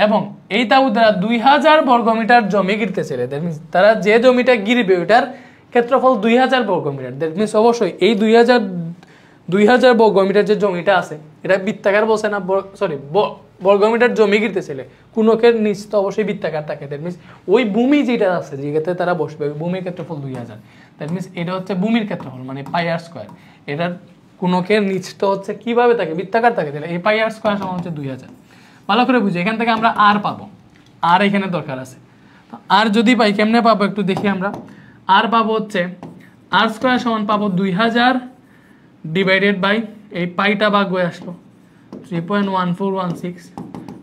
এবং এই তাবু দ্বারা 2000 বর্গমিটার জমি গিরতেছিল, দ্যাট মিনস তারা যে জমিটা গিরবে ওইটার ক্ষেত্রফল 2000 বর্গমিটার। দ্যাট মিনস অবশ্যই এই 2000 বর্গমিটার যে জমিটা আছে এটা বৃত্তাকার বসে না, সরি বর্গমিটার জমি গিরতেছিল, কোণকের নিচ তো অবশ্যই বৃত্তাকার থাকে। দ্যাট মিনস ওই ভূমি যেটা আছে যেটাতে তারা বসবে ভূমির ক্ষেত্রফল 2000, দ্যাট মিনস এটা হচ্ছে ভূমির ক্ষেত্রফল মানে পাই আর স্কোয়ার। এটার কোণকের নিচ তো হচ্ছে কিভাবে থাকে, বৃত্তাকার থাকে, তাহলে এই পাই আর স্কোয়ার সমান হচ্ছে 2000। ভালো করে বুঝি, এখান থেকে আমরা আর পাবো, আর এখানে দরকার আছে, আর যদি পাই কেমনে পাবো একটু দেখি আমরা। আর পাবো হচ্ছে আর স্কোয়ার সমান পাবো 2000 ডিভাইডেড বাই এই পাইটা ভাগ হয়ে আসলো 3.1416,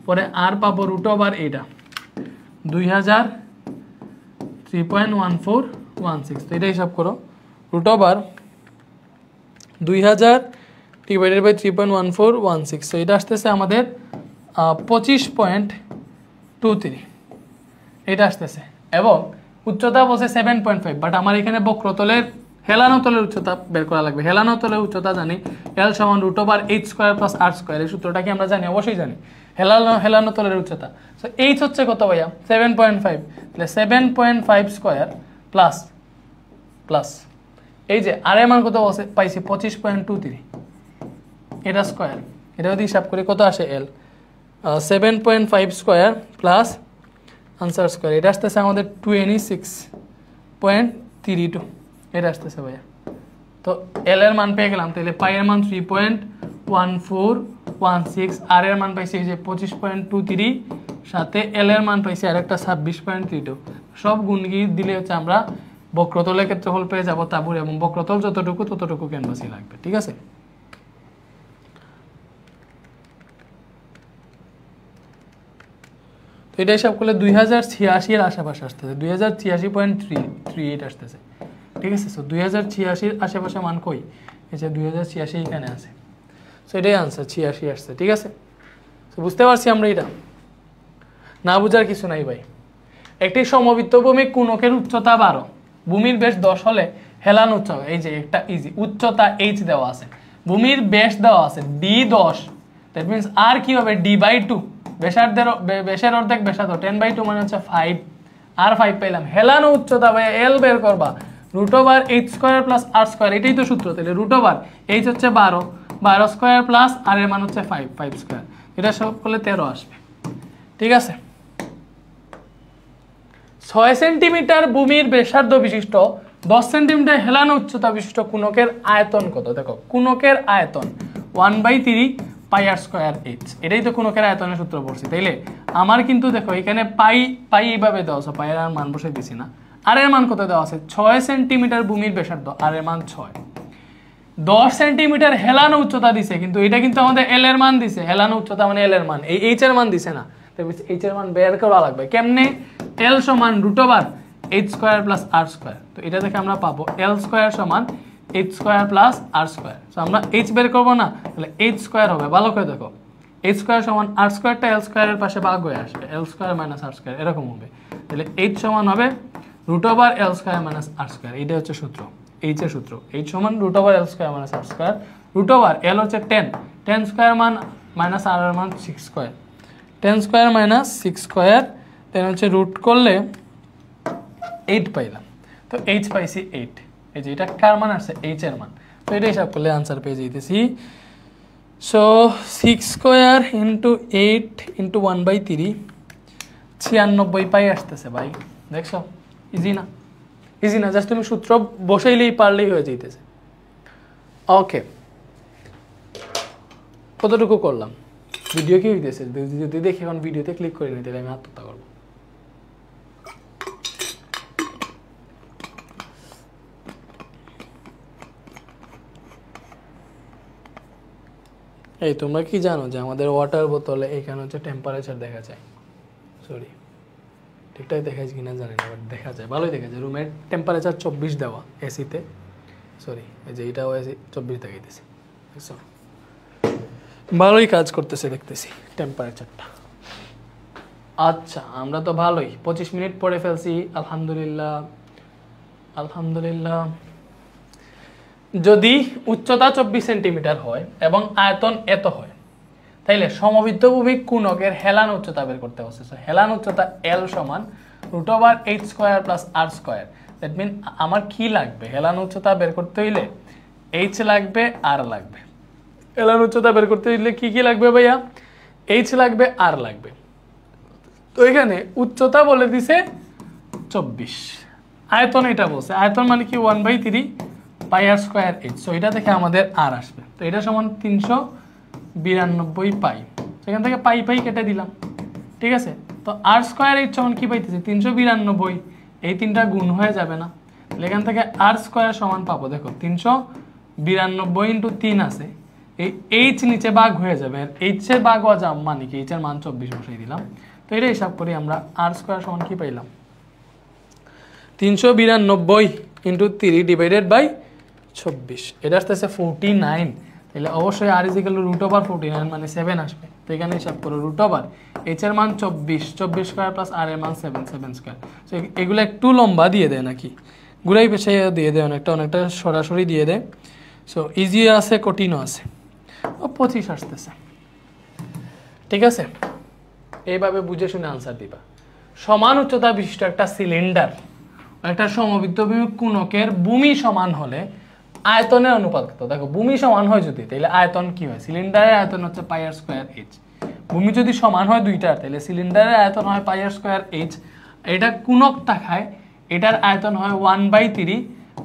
পরে আর পাবো রুট ওভার এটা 2000 3.1416, তো এটা হিসাব করো, রুট ওভার 2000 ডিভাইডেড বাই 3.1416, তো এটা আসতেছে আমাদের 25.23 এটা আসতেছে। এবং উচ্চতা বসে 7.5, বাট আমার এখানে বক্রতলের হেলানো তলের উচ্চতা বের করা লাগবে। হেলানো তলের উচ্চতা জানি এল সমান root over H square plus R square, এই সূত্রটা কি আমরা জানি, অবশ্যই জানি। হেলানো তলের উচ্চতা, সো এইচ হচ্ছে কত ভাইয়া 7.5, তাহলে 7.5 স্কোয়ার প্লাস এই যে আর এর মান কত পাইছি 25.23, এটা স্কোয়ার, এটা যদি হিসাব করি কত আসে এল 7.5 স্কোয়ার প্লাস আনসার স্কোয়ার, এটা আসতেছে আমাদের 26.32, এটা আসতেছে ভাইয়া। তো এল এর মান পেয়ে গেলাম, তাহলে পাই এর মান 3.1416, আর এর মান পাইছি যে 25.23, সাথে এল এর মান পাইছি আর একটা 26.32, সব গুণ দিলে হচ্ছে আমরা বক্রতলের ক্ষেত্রফল পেয়ে যাবো তাবুর, এবং বক্রতল যতটুকু ততটুকু ক্যানভাসই লাগবে, ঠিক আছে। তো এটা হিসাব করলে 2086 এর আশেপাশে আসতেছে, 2086.38 আসতেছে, ঠিক আছে। সো 2086 আশেপাশে মান কই, এই যে 2086 এখানে আছে, সো এটাই আনসার 86 আসছে, ঠিক আছে। সো বুঝতে পারছি আমরা, এটা না বুঝার কিছু নাই ভাই। একটি সমবৃত্ত ভূমি কোণকের উচ্চতা 12, ভূমির ব্যাস 10 হলে হেলান উচ্চতা, এই যে একটা ইজি উচ্চতা h দেওয়া আছে, ভূমির ব্যাস দেওয়া আছে d10, দ্যাট মিনস আর কি হবে d/2, ব্যাসের অর্ধেক ব্যাসার্ধ 10/2 মানে হচ্ছে 5, আর 5 পেলাম। হেলানো উচ্চতা ভাই এল বের করবা root over H square plus R square, এটাই তো সূত্র, তাহলে রুট ওভার এইচ হচ্ছে 12 স্কোয়ার প্লাস আর এর মান হচ্ছে 5 স্কোয়ার, এটা সব করলে 13 আসবে, ঠিক আছে। 6 সেন্টিমিটার ভূমির ব্যাসার্ধ বিশিষ্ট 10 সেন্টিমিটার হেলানো উচ্চতা বিশিষ্ট কোণকের আয়তন কত, দেখো কোণকের আয়তন 1/3 পাই আর স্কোয়ার এইচ, এটাই তো কোণকের আয়তনের সূত্র পড়ছি। তাইলে আমার কিন্তু দেখো এখানে পাই এইভাবে দেওয়া আছে, পাই এর মান বসে দিছি না, আর এর মান কত দেওয়া আছে 6 সেন্টিমিটার ভূমির ব্যাসার্ধ, আর এর মান 6, 10 সেন্টিমিটার হেলানো উচ্চতা দিছে, কিন্তু এটা কিন্তু আমাদের এল এর মান দিছে, হেলানো উচ্চতা মানে এল এর মান, এই এইচ এর মান দিছে না, তাহলে এইচ এর মান বের করা লাগবে কেমনে, এল সমান root over H square plus R square, তো এটা থেকে আমরা পাবো এল স্কোয়ার সমান H square plus R square, তো আমরা এইচ বের করবো না, তাহলে এইচ স্কোয়ার হবে, ভালো করে দেখো এইচ স্কোয়ার সমান আর স্কোয়ারটা এল স্কোয়ারের পাশে ভাগ হয়ে আসবে, এল স্কোয়ার মাইনাস আর স্কোয়ার এরকম হবে, তাহলে এইচ সমান হবে রুট ওভার এল স্কোয়ার মাইনাস আর স্কোয়ার, এইটা হচ্ছে সূত্র, এইচ এর সূত্র, এইচ সমান রুট ওভার এল স্কোয়ার মাইনাস আর স্কোয়ার, রুট ওভার এল হচ্ছে 10 স্কোয়ার মান মাইনাস আর এর মান 6 স্কোয়ার, 10 স্কোয়ার মাইনাস 6 স্কোয়ার, দেন হচ্ছে রুট করলে 8 পাইলাম, তো এইচ পাইছি 8, এই যে এটা কার মান আসছে এইচ এর মান, তো এটা হিসাব করলে আনসার পেয়ে যেতেছি। সো 6 স্কোয়ার ইন্টু 8 ইন্টু 1/3 96 পাই আসতেছে ভাই, দেখছো? ইজি না? ইজি না, জাস্ট তুমি সূত্র বসাইলেই পারলেই হয়ে যাইতেছে। ওকে, কতটুকু করলাম? ভিডিও কি হইতেছে? যদি দেখি এখন ভিডিওতে ক্লিক করে নিই তাহলে আমি আত্মহত্যা করবো। এই তোমরা কি জানো যে আমাদের ওয়াটার বোতলে এখানে হচ্ছে টেম্পারেচার দেখা যায়? সরি, ঠিকঠাক দেখা যায় কিনা জানি না, বাট দেখা যায়, ভালোই দেখা যায়। রুমের টেম্পারেচার 24 দেওয়া এসিতে, সরি এই যে এটাও এসি 24 দেখাইতেছে, বুঝছো? ভালোই কাজ করতেছে দেখতেছি টেম্পারেচারটা। আচ্ছা, আমরা তো ভালোই 25 মিনিট পরে ফেলছি, আলহামদুলিল্লাহ আলহামদুলিল্লাহ। যদি উচ্চতা 24 সেন্টিমিটার হয় এবং আয়তন এত হয়, তাইলে সমবৃত্তভূমিক কোণকের হেলান উচ্চতা বের করতে হচ্ছে। হেলান উচ্চতা L সমান √h² plus r²। That mean আমার কি লাগবে? হেলান উচ্চতা বের করতে হইলে h লাগবে, r লাগবে। হেলান উচ্চতা বের করতে হইলে কি কি লাগবে ভাইয়া? h লাগবে, r লাগবে। তো এখানে উচ্চতা বলে দিছে 24, আয়তন এটা বলছে। আয়তন মানে কি? 1/3 πr²h। সো এটা থেকে আমাদের r আসবে। তো এটা সমান 392 পাই। সেখান থেকে পাই পাই কেটে দিলাম, ঠিক আছে? তো r²h সমান কি পাইতেছি? 392। এই তিনটা গুণ হয়ে যাবে না? এখান থেকে r² সমান পাবো, দেখো 392 × 3 আছে, এই h নিচে ভাগ হয়ে যাবে। h এর ভাগ হওয়া যা মানে কি? h এর মান 24 বসাই দিলাম। তো এটা হিসাব করি আমরা, r² সমান কি পাইলাম? 392 × 3 ডিভাইডেড বাই 24, এটা আসতেছে 49। তাহলে অবশ্যই r √49 মানে 7 আসবে। তো এখানে হিসাব করো h এর মান 24² প্লাস r এর মান 7² সো এগুলো একটু লম্বা দিয়ে দেয় নাকি? ঘুরাই পেছাই দিয়ে দেয়, অনেকটা সরাসরি দিয়ে দেয়। সো ইজি আছে, কঠিনও আছে। 25 আসতেছে, ঠিক আছে? এইভাবে বুঝে শুনে আনসার দিবা। সমান উচ্চতা বিশিষ্ট একটা সিলিন্ডার, একটা সমবৃত্তভূমিক কোণকের ভূমি সমান হলে আয়তনের অনুপাত কত? দেখো, ভূমি সমান হয় যদি, তাহলে আয়তন কি হয়? সিলিন্ডারের আয়তন হচ্ছে πr²h। ভূমি যদি সমান হয় দুইটার, তাহলে সিলিন্ডারের আয়তন হয় πr²h। এটা কোণক থাকায় এটার আয়তন হয় 1/3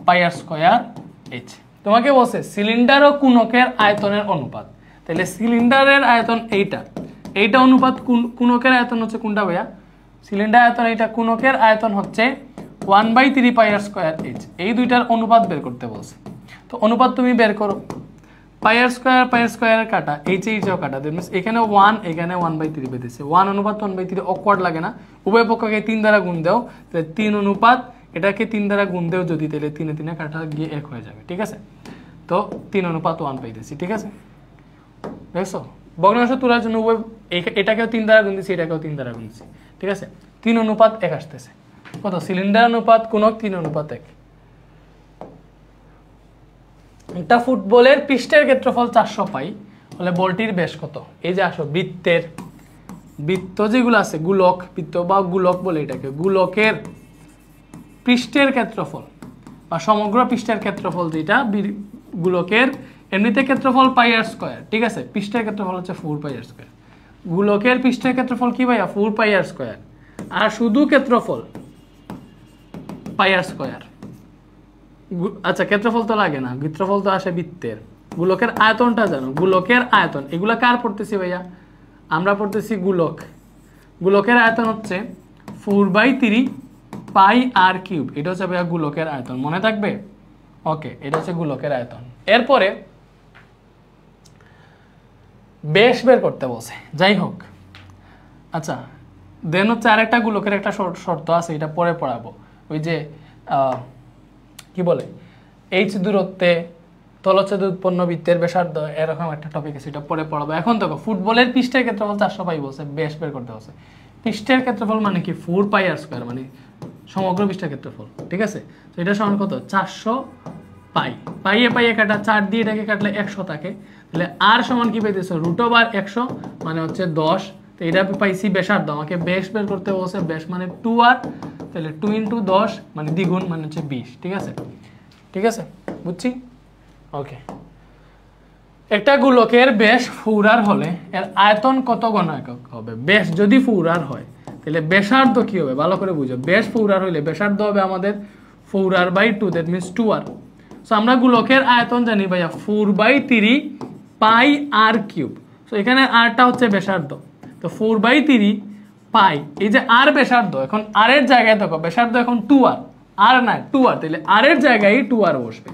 πr²h। তোমাকে বলছে সিলিন্ডার ও কোণকের আয়তনের অনুপাত, তাহলে সিলিন্ডারের আয়তন এইটা অনুপাত কোণকের আয়তন হচ্ছে কোনটা ভাইয়া? সিলিন্ডার আয়তন এইটা, কোণকের আয়তন হচ্ছে 1/3 πr²h। এই দুইটার অনুপাত বের করতে বলছে। তো অনুপাত তুমি বের করো, πr² কাটা, h কাটা, এখানে 1 এখানে 1/3 পেতেছে। 1 অনুপাত 1/3 অকওয়ার্ড লাগে না? উভয় পক্ষকে 3 দ্বারা গুণ দাও, তাহলে 3 অনুপাত এটাকে 3 দ্বারা গুণ দেও যদি, তাহলে 3 এ 3 কাটা গিয়ে 1 হয়ে যাবে, ঠিক আছে? তো 3:1 পাইতেছি, ঠিক আছে? দেখছো, ভগ্নাংশ তোলার জন্য উভয় এটাকেও 3 দ্বারা গুণ দিছি, এটাকেও 3 দ্বারা গুণ দিছি, ঠিক আছে? 3:1 আসতেছে। কত? সিলিন্ডার অনুপাত কোণক 3:1। একটা ফুটবলের পৃষ্ঠের ক্ষেত্রফল 400 পাই হলে বলটির ব্যাস কত? এই যে আসো, বৃত্ত যেগুলো আছে, গোলক, বৃত্ত বা গোলক বলে এটাকে, গোলকের পৃষ্ঠের ক্ষেত্রফল বা সমগ্র পৃষ্ঠের ক্ষেত্রফল যেটা, গোলকের এমনিতে ক্ষেত্রফল πr², ঠিক আছে? পৃষ্ঠের ক্ষেত্রফল হচ্ছে 4πr²। গোলকের পৃষ্ঠের ক্ষেত্রফল কি ভাইয়া? 4πr²। আর শুধু ক্ষেত্রফল πr²। আচ্ছা, ক্ষেত্রফল তো লাগে না, ক্ষেত্রফল তো আসে বৃত্তের। গোলকের আয়তনটা জানো, গোলকের আয়তন, এগুলা কার পড়তেছি ভাইয়া? আমরা পড়তেছি গোলক। গোলকের আয়তন হচ্ছে 4/3 πr³। এটা হচ্ছে ভাইয়া গোলকের আয়তন, মনে থাকবে? ওকে, এটা হচ্ছে গোলকের আয়তন। এরপরে ব্যাস বের করতে বলছে, যাই হোক। আচ্ছা, দেন হচ্ছে আরেকটা গোলকের একটা শর্ত আছে, এটা পরে পড়াবো। ওই যে কি বলে, h দূরত্বে তলচ্ছেদে উৎপন্ন বৃত্তের ব্যাসার্ধ, এরকম একটা টপিক আছে, এটা পরে পড়াবো। এখন দেখো, ফুটবলের পৃষ্ঠের ক্ষেত্রফল 400 পাই বলছে, ব্যাস বের করতে বলছে। পৃষ্ঠের ক্ষেত্রফল মানে কি? 4πr², মানে সমগ্র পৃষ্ঠের ক্ষেত্রফল, ঠিক আছে? তো এটা সমান কত? 400 পাই। পাইয়ে কাটা, 4 দিয়ে এটাকে কাটলে 100 থাকে, তাহলে r সমান কি পাইতেছে? √100 মানে হচ্ছে 10। তো এটা পাইছি ব্যাসার্ধ, আমাকে ব্যাস বের করতে বলছে। ব্যাস মানে 2r, তাহলে 2 × 10 মানে দ্বিগুণ, মানে হচ্ছে 20, ঠিক আছে? ঠিক আছে, বুঝছি? ওকে, একটা গোলকের ব্যাস 4r হলে এর আয়তন কত ঘন একক হবে? ব্যাস যদি 4r হয়, তাহলে ব্যাসার্ধ কি হবে ভালো করে বুঝো, ব্যাস 4r হইলে ব্যাসার্ধ হবে আমাদের 4r/2, that means 2r। So আমরা গোলকের আয়তন জানি ভাইয়া 4/3 পাই r কিউব। সো এখানে rটা হচ্ছে ব্যাসার্ধ, তো 4/3 পাই, এই যে r ব্যাসার্ধ, এখন r এর জায়গায় দেখো ব্যাসার্ধ এখন 2r, r না 2r, তাহলে r এর জায়গায় 2r বসবে,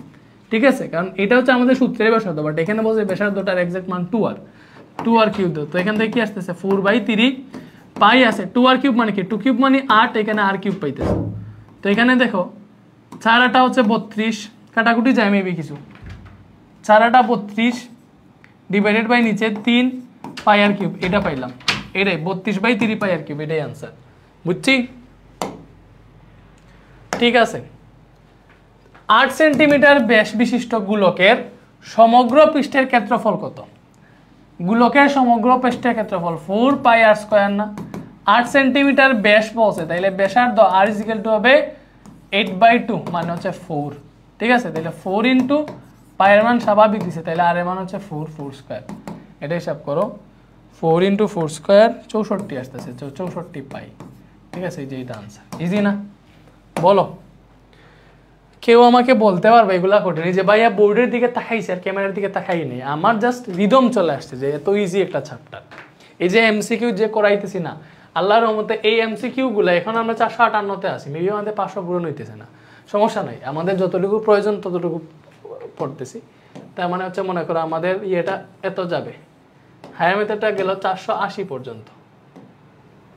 ঠিক আছে, কারণ এটা হচ্ছে আমাদের সূত্রের ব্যাসার্ধ, বাট এখানে বলছে ব্যাসার্ধটার এক্সাক্ট মান 2r কিউব। তো এখান থেকে কি আসতেছে 4/3 পাই আছে, 2r কিউব মানে কি 2 কিউব মানে 8, এখানে r কিউব পাইতেছে। তো এখানে দেখো 4টা হচ্ছে 32, কাটাকুটি যায় মেবি কিছু, 4টা 32 ডিভাইডেড বাই নিচে 3 পাই আর কিউব, এটা পাইলাম, এটাই 32/3 পাই আর কিউব, এটাই आंसर, বুঝছি? ঠিক আছে। 8 সেন্টিমিটার ব্যাস বিশিষ্ট গোলকের সমগ্র পৃষ্ঠের ক্ষেত্রফল কত? গোলকের সমগ্র পৃষ্ঠের ক্ষেত্রফল 4 পাই আর স্কয়ার না, 8 সেন্টিমিটার ব্যাস বলছে, তাইলে ব্যাসার্ধ r = হবে 8/2 মানে হচ্ছে 4, ঠিক আছে, তাহলে 4 ইনটু পাই এর মান স্বাভাবিক দিছে, তাহলে r এর মান হচ্ছে 4 স্কয়ার, এটা হিসাব করো, 4 ইনটু 4 স্কয়ার 64 আসতেছে, 64 পাই, ঠিক আছে, এই যে এটা आंसर, ইজি না? বলো, কেউ আমাকে বলতে পারবে এগুলা কঠিন, যে ভাইয়া বোর্ডের দিকে তাকাইছে আর ক্যামেরার দিকে তাকাই নেই, আমার জাস্ট রিদম চলে আসছে যে এত ইজি একটা চ্যাপ্টার। এই যে এমসিকিউ যে করাইতেছি না, আল্লাহর রহমতে এই এমসিকিউ গুলো এখন আমরা 458তে আছি, মেবি আমাদের 500 পূরণ হইতেছে না, সমস্যা নাই, আমাদের যতটুকু প্রয়োজন ততটুকু পড়তেছি। তার মানে হচ্ছে মনে করো আমাদের ইয়েটা এত যাবে, হায়ার মেথডটা গেল 480 পর্যন্ত,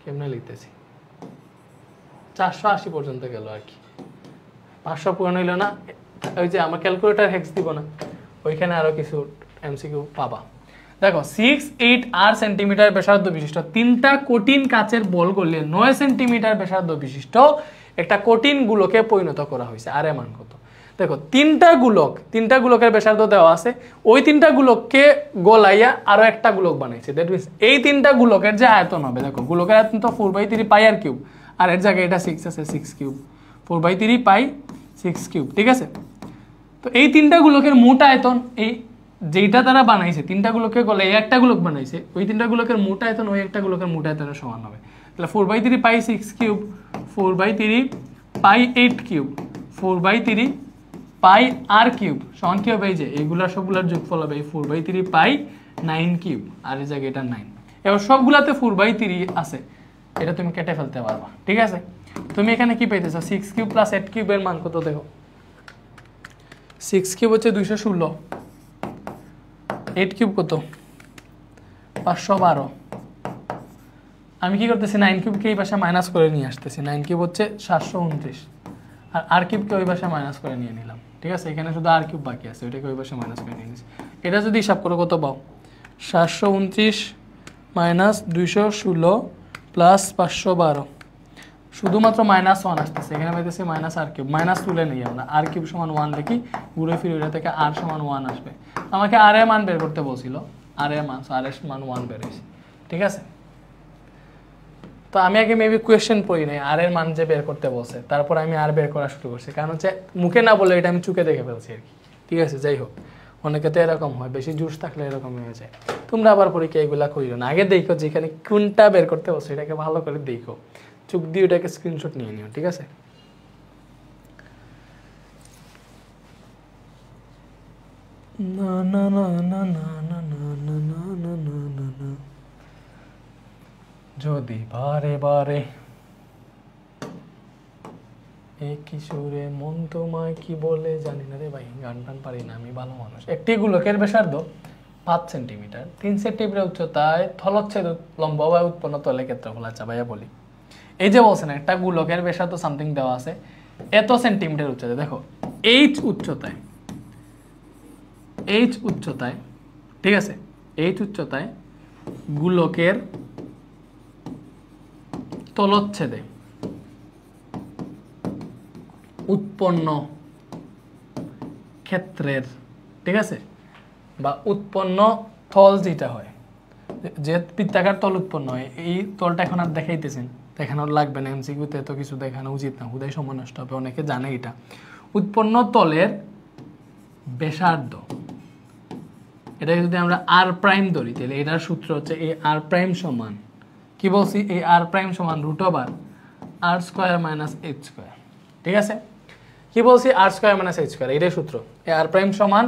কেমনে লিখতেছি 480 পর্যন্ত গেল আর কি, 500 পূরণ হইল না, ওই যে আমার ক্যালকুলেটর হেক্স দিব না, ওইখানে আরো কিছু এমসিকিউ পাবা। দেখো 6, 8 আর সেন্টিমিটার ব্যাসার্ধ বিশিষ্ট 3টা কঠিন কাচের বল করলে 9 সেন্টিমিটার ব্যাসার্ধ বিশিষ্ট একটা কঠিন গোলকে পরিণত করা হয়েছে, আর এর মান কত? দেখো 3টা গোলকের ব্যাসার্ধ দেওয়া আছে, ওই 3টা গোলককে গলাইয়া আরো একটা গোলক বানাইছে, দ্যাট মিন্স এই 3টা গোলকের যে আয়তন হবে, দেখো গোলকের আয়তন তো 4/3 পাই আর কিউব, আর এর জায়গায় এটা 6 আছে, 6 কিউব, 4/3 পাই 6 কিউব, ঠিক আছে। তো এই 3টা গোলকের মোট আয়তন, এই যেটা তারা বানাইছে 3টা গোলকে গলে এই একটা গোলক বানাইছে, ওই 3টা গোলকের মোট আয়তন ওই একটা গোলকের মোট আয়তনের সমান হবে, তাহলে 4/3 পাই 6 কিউব, 4/3 পাই 8 কিউব, 4/3 পাই আর কিউব সমান কি হবে? এই যে এইগুলা সবগুলার যোগফল হবে 4/3 পাই 9 কিউব, আর এই জায়গায় এটা 9, এবার সবগুলাতে 4/3 আছে, এটা তুমি কেটে ফেলতে পারবা, ঠিক আছে। তুমি এখানে কি পাইতেছো 6 কিউব প্লাস 8 কিউবের মান কত? দেখো 6 কিউব হচ্ছে 216, 8 কিউব কত? 512। আমি কি করতেছি 9 কিউবকে এই পাশে মাইনাস করে নিয়ে আসতেছি, 9 কিউব হচ্ছে 729, আর আর কিউবকে ওই পাশে মাইনাস করে নিয়ে নিলাম, ঠিক আছে, এখানে শুধু আর কিউব বাকি আছে, ওইটাকে ওই পাশে মাইনাস করে নিয়ে নিয়েছি। এটা যদি হিসাব করো কত পাও? 729 মাইনাস 216 প্লাস 512, শুধুমাত্র -1 আসতেছে, এখানে পাইতেছি মাইনাস আর কিউব, মাইনাস তুলে নিই আমরা, আর কিউব সমান 1 লিখি, ঘুরে ফিরে ওইটা থেকে আর সমান 1 আসবে। আমাকে আর এর মান বের করতে বলছিল, আর এর মান, আর এর মান 1 বের হয়েছে, ঠিক আছে। তো আমি আগে মেবি কোয়েশ্চেন পড়ি নাই, আর এর মান যে বের করতে বলছে, তারপর আমি আর বের করা শুরু করছি, কারণ হচ্ছে মুখে না বলে এটা আমি চোখে দেখে ফেলছি আর কি, ঠিক আছে। যাই হোক, অনেকে তো এরকম হয়, বেশি জুস থাকলে এরকম হয়ে যায়। তোমরা আবার পরীক্ষা এগুলা করিও না, আগে দেখো যেখানে কোনটা বের করতে বলছে এটাকে ভালো করে দেখো, চোখ দিয়ে ওটাকে স্ক্রিনশট নিয়ে নিও, ঠিক আছে। না না না না না না না না না না না না না, যদি বারে বারে একই সুরে মন তোমায় কি বলে জানি না রে ভাই, গান টান পারি না আমি, ভালো মানুষ। একটি গোলকের ব্যাসার্ধ 5 সেন্টিমিটার, 3 সেন্টিমিটার উচ্চতায় থলচ্ছেদ লম্ব বা উৎপন্ন তলের ক্ষেত্রফল। আচ্ছা ভাইয়া বলি, এই যে বলছেন একটা গোলকের ব্যাসার্ধ সামথিং দেওয়া আছে এত সেন্টিমিটার উচ্চতায়, দেখো এইচ উচ্চতায়, ঠিক আছে, এইচ উচ্চতায় গোলকের তলচ্ছেদে উৎপন্ন ক্ষেত্রের, ঠিক আছে, বা উৎপন্ন তল যেটা হয়, যে বৃত্তাকার তল উৎপন্ন হয়, এই তলটা এখন আর দেখাইতেছেন, দেখানোর লাগবে না, এমসিকিউতে এত কিছু দেখানো উচিত না, হুদাই সময় নষ্ট হবে, অনেকে জানে এটা। উৎপন্ন তলের ব্যাসার্ধ, এটাকে যদি আমরা আর প্রাইম ধরি, তাহলে এটার সূত্র হচ্ছে এই আর প্রাইম সমান কি বলছি এই আর প্রাইম সমান রুট ওভার আর স্কোয়ার মাইনাস এইচ স্কোয়ার, ঠিক আছে? কি বলছি আর স্কোয়ার মাইনাস এইচ স্কোয়ার, এটাই সূত্র, এই আর প্রাইম সমান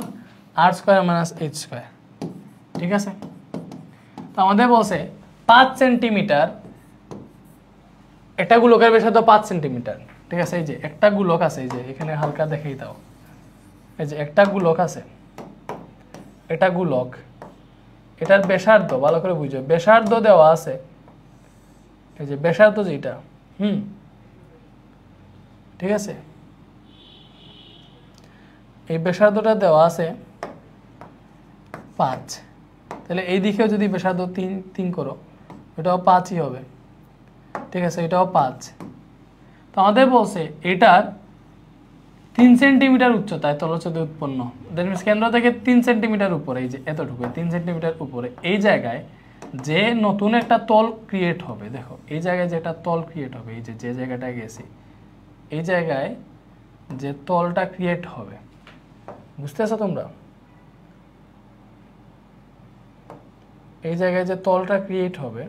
আর স্কোয়ার মাইনাস এইচ স্কোয়ার, ঠিক আছে? তো আমাদের বলছে 5 সেন্টিমিটার, একটা গোলকের ব্যাসার্ধ 5 সেন্টিমিটার, ঠিক আছে? এই যে একটা গোলক আছে, এই যে এখানে হালকা দেখাই দাও, এই যে একটা গোলক আছে, এটা গোলক, এটার ব্যাসার্ধ ভালো করে বুঝো, ব্যাসার্ধ দেওয়া আছে, এই যে ব্যাসার্ধ যেটা, ঠিক আছে? এই ব্যাসার্ধটা দেওয়া আছে 5, তাহলে এই দিকেও যদি ব্যাসার্ধ 3 করো, এটাও 5ই হবে, ঠিক আছে? এটাও 5। তো আমাদের বলছে এটার 3 সেন্টিমিটার উচ্চতায় তলচ্ছদে উৎপন্ন, দ্যাট মিনস কেন্দ্র থেকে 3 সেন্টিমিটার উপরে, এই যে এতটুকু 3 সেন্টিমিটার উপরে এই জায়গায় যে নতুন একটা তল ক্রিয়েট হবে, দেখো এই জায়গায় যে একটা তল ক্রিয়েট হবে, এই যে জায়গাটায় গেছি, এই জায়গায় যে তলটা ক্রিয়েট হবে, বুঝতেছো তোমরা? এই জায়গায় যে তলটা ক্রিয়েট হবে,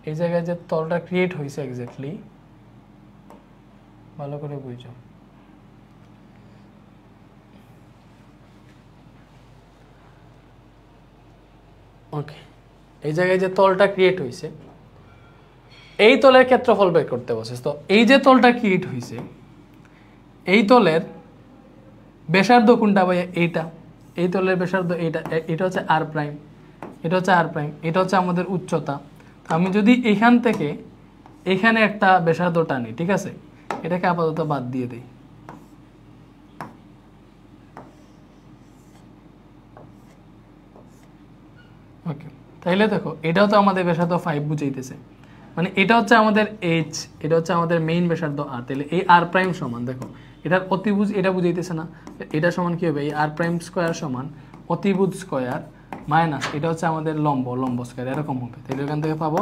এই জায়গায় যে তলটা ক্রিয়েট হয়েছে এক্স্যাক্টলি, ভালো করে বুঝো, ওকে? এই জায়গায় যে তলটা ক্রিয়েট হয়েছে, এই তলের ক্ষেত্রফল বের করতে বলছে। তো এই যে তলটা ক্রিয়েট হয়েছে, এই তলের ব্যাসার্ধ কোনটা ভাই? এইটা, এই তলের ব্যাসার্ধ এইটা, এটা হচ্ছে আর প্রাইম, এটা হচ্ছে আর প্রাইম, এটা হচ্ছে আমাদের উচ্চতা। আমি যদি এখান থেকে এখানে একটা ব্যাসার্ধ টানি, ঠিক আছে? এটাকে আপাতত বাদ দিয়ে দেই, ওকে? তাইলে দেখো এটাও তো আমাদের ব্যাসার্ধ 5 বুঝাইতেছে, মানে এটা হচ্ছে আমাদের এইচ, এটা হচ্ছে আমাদের মেইন ব্যাসার্ধ আর, তাহলে এই আর প্রাইম সমান, দেখো এটার অতিভুজ এটা বুঝাইতেছে না, এটা সমান কি হবে? এই আর প্রাইম স্কোয়ার সমান অতিভুজ স্কোয়ার মাইনাস এটা হচ্ছে আমাদের লম্ব স্কোয়ার, এরকম হবে। তাহলে এখান থেকে পাবো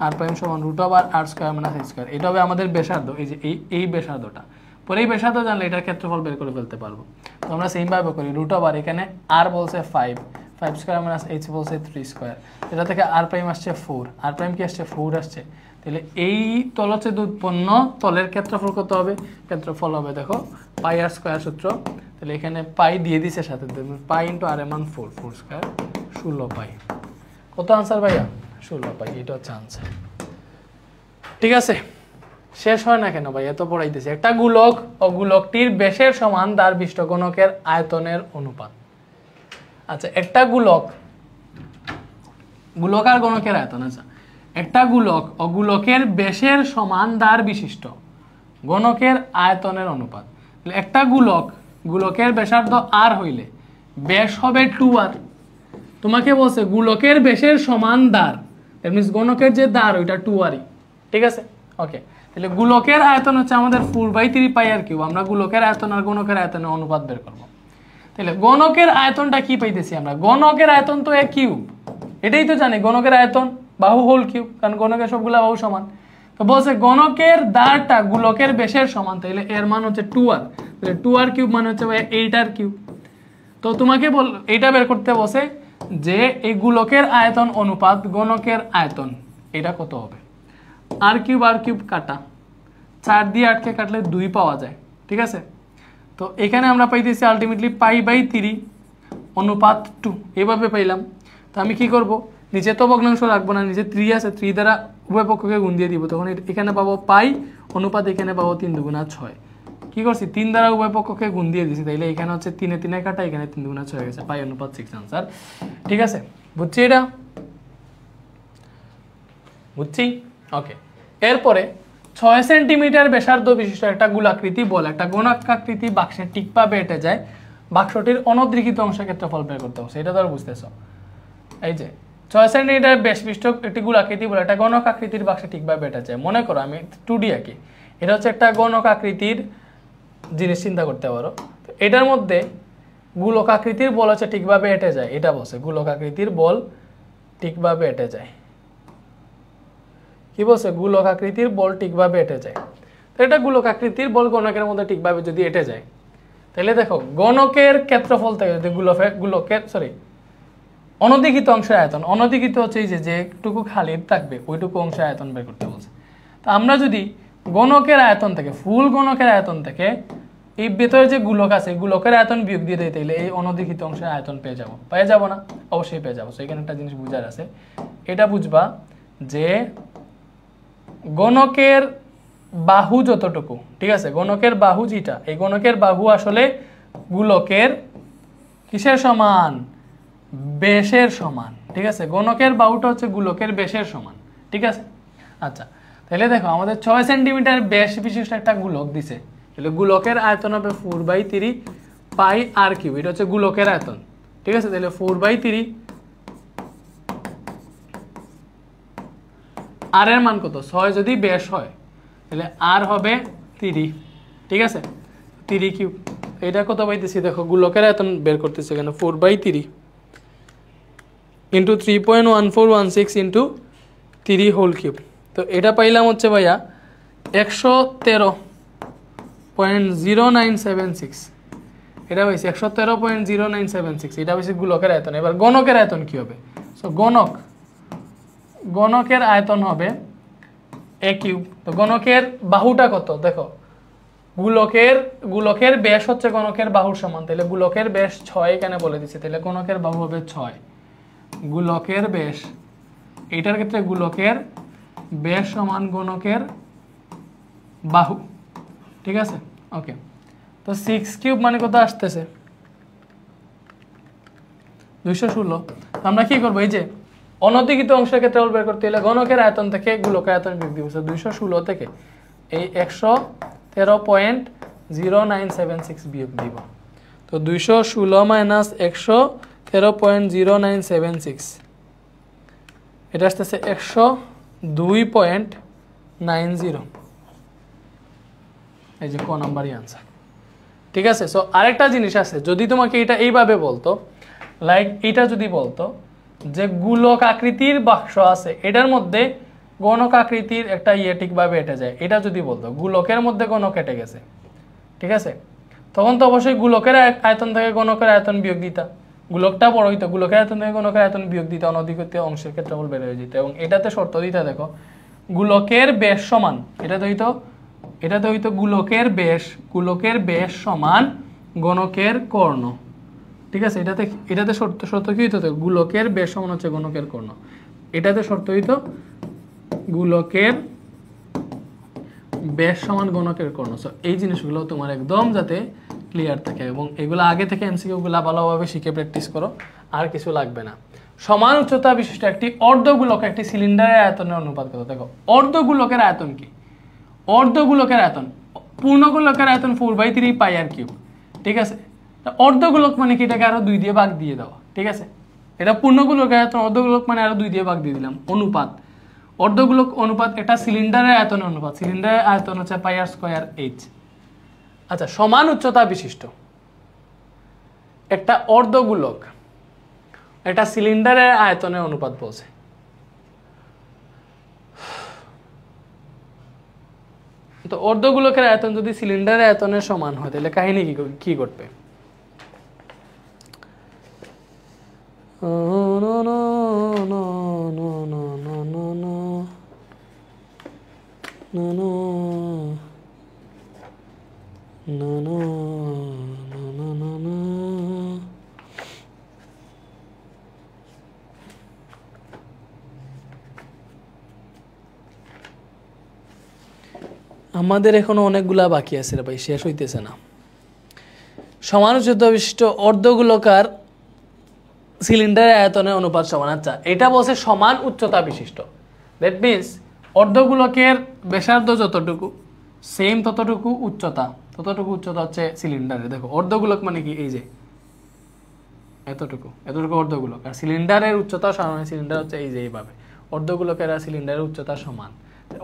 আর প্রাইম সমান রুট ওভার আর স্কোয়ার মাইনাস এইচ স্কোয়ার, এটা হবে আমাদের ব্যাসার্ধ, এই যে এই ব্যাসার্ধটা। পরে এই ব্যাসার্ধ জানলে এটার ক্ষেত্রফল বের করে ফেলতে পারবো। তো আমরা সেমভাবে করি, রুট ওভার এখানে আর বলছে 5 স্কোয়ার মাইনাস এইচ বলছে 3 স্কোয়ার, এটা থেকে আর প্রাইম আসছে 4, আর প্রাইম কি আসছে 4 আসছে, তাহলে এই তলচ্ছদ উৎপন্ন তলের ক্ষেত্রফল কত হবে? ক্ষেত্রফল হবে দেখো পাই আর স্কোয়ার সূত্র, তাহলে এখানে পাই দিয়ে দিছে সাথে, পাই ইন্টু আর এর মান 4 স্কোয়ার 16 পাই। কত আনসার ভাইয়া? 16 পাই, এটা হচ্ছে আনসার, ঠিক আছে? শেষ হয় না কেন ভাই? এত পড়াইতেছি। একটা গোলক ও গোলকটির ব্যাসের সমান দ্বার বিশিষ্ট গোলকের আয়তনের অনুপাত। আচ্ছা, একটা গোলক আর গোলকের আয়তন, আচ্ছা একটা গোলক ও গোলকের ব্যাসের সমান দ্বার বিশিষ্ট গোলকের আয়তনের অনুপাত। একটা গোলকের ব্যাসার্ধ আর হইলে ব্যাস হবে 2r। তোমাকে বলছে গোলকের ব্যাসের সমান দ্বার, দ্যাট মিন্স গোলকের যে দ্বার ওইটা 2rই, ঠিক আছে? ওকে, তাহলে গোলকের আয়তন হচ্ছে আমাদের 4/3 পাই আর কিউব। আমরা গোলকের আয়তন আর গোলকের আয়তনের অনুপাত বের করব। তাহলে গণকের আয়তনটা কি পাইতেছি আমরা? গণকের আয়তন তো এ কিউব, এটাই তো জানি গণকের আয়তন বাহু হোল কিউব, কারণ গণকের সবগুলা বাহু সমান। তো বলছে গণকের দ্বারটা গোলকের ব্যাসের সমান, তাহলে এর মান হচ্ছে 2r, তাহলে 2r কিউব মানে হচ্ছে 8r কিউব। তো তোমাকে এইটা বের করতে বসে যে এই গোলকের আয়তন অনুপাত গণকের আয়তন, এটা কত হবে? আর কিউব কাটা, 4 দিয়ে 8কে কাটলে 2 পাওয়া যায়, ঠিক আছে? তো এখানে আমরা পাইতেছি আলটিমেটলি পাই/3 অনুপাত 2, এভাবে পাইলাম। তো আমি কি করব? নিচে তো ভগ্নাংশ রাখবো না, নিচে 3 আছে, 3 দ্বারা উভয় পক্ষকে গুণ দিয়ে দিব, তখন এখানে পাবো পাই অনুপাত, এখানে পাবো 3 দুগুণা 6। কি করছি? 3 দ্বারা উভয় পক্ষকে গুণ দিয়ে দিছি, তাইলে এখানে হচ্ছে 3 3 কাটা, এখানে 3 দুগুণা 6 হয়ে গেছে, পাই অনুপাত 6 আনসার, ঠিক আছে? বুঝছি এটা? বুঝছি, ওকে। এরপরে 6 সেন্টিমিটার ব্যাসার্ধ বিশিষ্ট একটা গোলাকৃতি বল একটা গোলাকৃতি বাক্সে ঠিকভাবে এঁটে যায়, বাক্সটির অনদ্রিকৃত অংশের ক্ষেত্রফল বের করতে হবে, এটা তো আর বুঝতেছ। এই যে 6 সেন্টিমিটার ব্যাস বিশিষ্ট একটি গোলাকৃতি বল একটা গণক আকৃতির বাক্সে ঠিকভাবে এঁটে যায়। মনে করো আমি 2D আঁকি, এটা হচ্ছে একটা গণক আকৃতির জিনিস, চিন্তা করতে পারো। তো এটার মধ্যে গোলক আকৃতির বল হচ্ছে ঠিকভাবে এঁটে যায়, এটা বলছে গোলক আকৃতির বল ঠিকভাবে এঁটে যায়। কি বলছে? গোলক আকৃতির বল ঠিকভাবে এঁটে যায়। তো এটা গোলক আকৃতির বল গণকের মধ্যে ঠিকভাবে যদি এঁটে যায়, তাহলে দেখো গণকের ক্ষেত্রফল থেকে যদি অনধিকৃত অংশের আয়তন, অনধিকৃত হচ্ছে এই যে যেটুকু খালি থাকবে ওইটুকু অংশের আয়তন বের করতে বলছে। তো আমরা যদি গণকের আয়তন থেকে, ফুল গণকের আয়তন থেকে এই ভেতরে যে গোলক আছে গোলকের আয়তন বিয়োগ দিয়ে দিতে হলে এই অনধিকৃত অংশের আয়তন পেয়ে যাব না? অবশ্যই পেয়ে যাবো। তো এখানে একটা জিনিস বুঝার আছে, এটা বুঝবা যে গণকের বাহু যতটুকু, ঠিক আছে, গণকের বাহু যেটা, এই গণকের বাহু আসলে গোলকের কিসের সমান? ব্যাসের সমান, ঠিক আছে। গণকের বাহুটা হচ্ছে গোলকের ব্যাসের সমান, ঠিক আছে। আচ্ছা, তাহলে দেখো আমাদের 6 সেন্টিমিটার ব্যাস বিশিষ্ট একটা গোলক দিছে, তাহলে গোলকের আয়তন হবে 4/3 পাই আর কিউব, এটা হচ্ছে গোলকের আয়তন, ঠিক আছে। তাহলে 4/3 আর এর মান কত? 6 যদি ব্যাস হয় তাহলে আর হবে 3, ঠিক আছে, 3 কিউব। এটা কত পাইতেছি দেখো, গোলকের আয়তন বের করতেছি এখানে 4/3 ইন্টু 3.1416 ইন্টু 3 হোল কিউব। তো এটা পাইলাম হচ্ছে ভাইয়া 113.0976, এটা হয়েছে 113.0976, এটা হয়েছে গোলকের আয়তন। এবার গণকের আয়তন কি হবে? সো গণকের আয়তন হবে a কিউব। তো গণকের বাহুটা কত দেখো, গোলকের ব্যাস হচ্ছে গণকের বাহুর সমান, তাহলে গোলকের ব্যাস 6 এখানে বলে দিচ্ছে, তাহলে গণকের বাহু হবে 6। গোলকের ব্যাস, এটার ক্ষেত্রে গোলকের ব্যাস সমান গণকের বাহু, ঠিক আছে, ওকে। তো 6 কিউব মানে কত আসতেছে? 216। তো আমরা কি করবো, এই যে অনধিকৃত অংশের ক্ষেত্রে বের করতে হলে গণকের আয়তন থেকে গোলকের আয়তন বিয়োগ দিব। 216 থেকে এই 113.0976 বিয়োগ দিব। তো 216 মাইনাস 113.0976, এটা আসতেছে 102.90, এই যে ক নাম্বারই আনসার, ঠিক আছে। সো আরেকটা জিনিস আছে, যদি তোমাকে এটা এইভাবে বলতো, লাইক এটা যদি বলতো যে গোলক আকৃতির বাক্স আছে, এটার মধ্যে গণক আকৃতির একটা ঠিকভাবে এঁটে যায়, এটা যদি বলতো গোলকের মধ্যে গণক এঁটে গেছে, ঠিক আছে, তখন তো অবশ্যই গোলকের আয়তন থেকে গণকের আয়তন বিয়োগ দিতা, গোলকটা বড় হইতো, গোলকের আয়তন থেকে গণকের আয়তন বিয়োগ দিতা, অনধিকৃত অংশের ক্ষেত্রফল বের হয়ে যেত। এবং এটাতে শর্ত দিতে দেখো, গোলকের ব্যাস সমান, এটাতে হইতো গোলকের ব্যাস সমান গণকের কর্ণ, ঠিক আছে। এটাতে শর্ত কি হইতো? গোলকের ব্যাস সমান হচ্ছে গণকের কর্ণ, এটাতে শর্ত হইতো গোলকের ব্যাস সমান গণকের কর্ণ। সো এই জিনিসগুলো তোমার একদম যাতে ক্লিয়ার থাকে, এবং এগুলো আগে থেকে এমসিকিউ গুলো ভালোভাবে শিখে প্র্যাকটিস করো, আর কিছু লাগবে না। সমান উচ্চতা বিশিষ্ট একটি অর্ধগোলক একটি সিলিন্ডারের আয়তনের অনুপাত কত? দেখো অর্ধগোলকের আয়তন কি? অর্ধগোলকের আয়তন, পূর্ণগোলকের আয়তন 4/3 পাই আর কিউব, ঠিক আছে। অর্ধগোলক মানে কি? এটাকে আরো 2 দিয়ে ভাগ দিয়ে দেওয়া, ঠিক আছে। এটা পূর্ণগোলকের আয়তন, অর্ধগোলক মানে আরো 2 দিয়ে ভাগ দিয়ে দিলাম। অনুপাত, অর্ধগোলক অনুপাত এটা সিলিন্ডারের আয়তনের অনুপাত, সিলিন্ডারের আয়তন হচ্ছে পাই আর স্কয়ার এইচ। আচ্ছা, সমান উচ্চতা বিশিষ্ট একটা অর্ধগোলক এটা সিলিন্ডারের আয়তনের অনুপাত বলছে। তো অর্ধগোলকের আয়তন যদি সিলিন্ডারের আয়তনের সমান হয় তাহলে কাহিনী কি ঘটবে? আমাদের এখনো অনেকগুলা বাকি আছে রে ভাই, শেষ হইতেছে না। সমান উচ্চতা বিশিষ্ট অর্ধগোলকার সিলিন্ডারের আয়তনের অনুপাত সমান। আচ্ছা, এটা বলছে সমান উচ্চতা বিশিষ্ট, দ্যাট মিনস অর্ধগোলকের ব্যাসার্ধ যতটুকু সেম ততটুকু উচ্চতা হচ্ছে সিলিন্ডারে। দেখো অর্ধগোলক মানে কি? এই যে এতটুকু অর্ধগোলক, আর সিলিন্ডারের উচ্চতা সমান। সিলিন্ডার হচ্ছে এই যে এইভাবে, অর্ধগোলকের আর সিলিন্ডারের উচ্চতা সমান।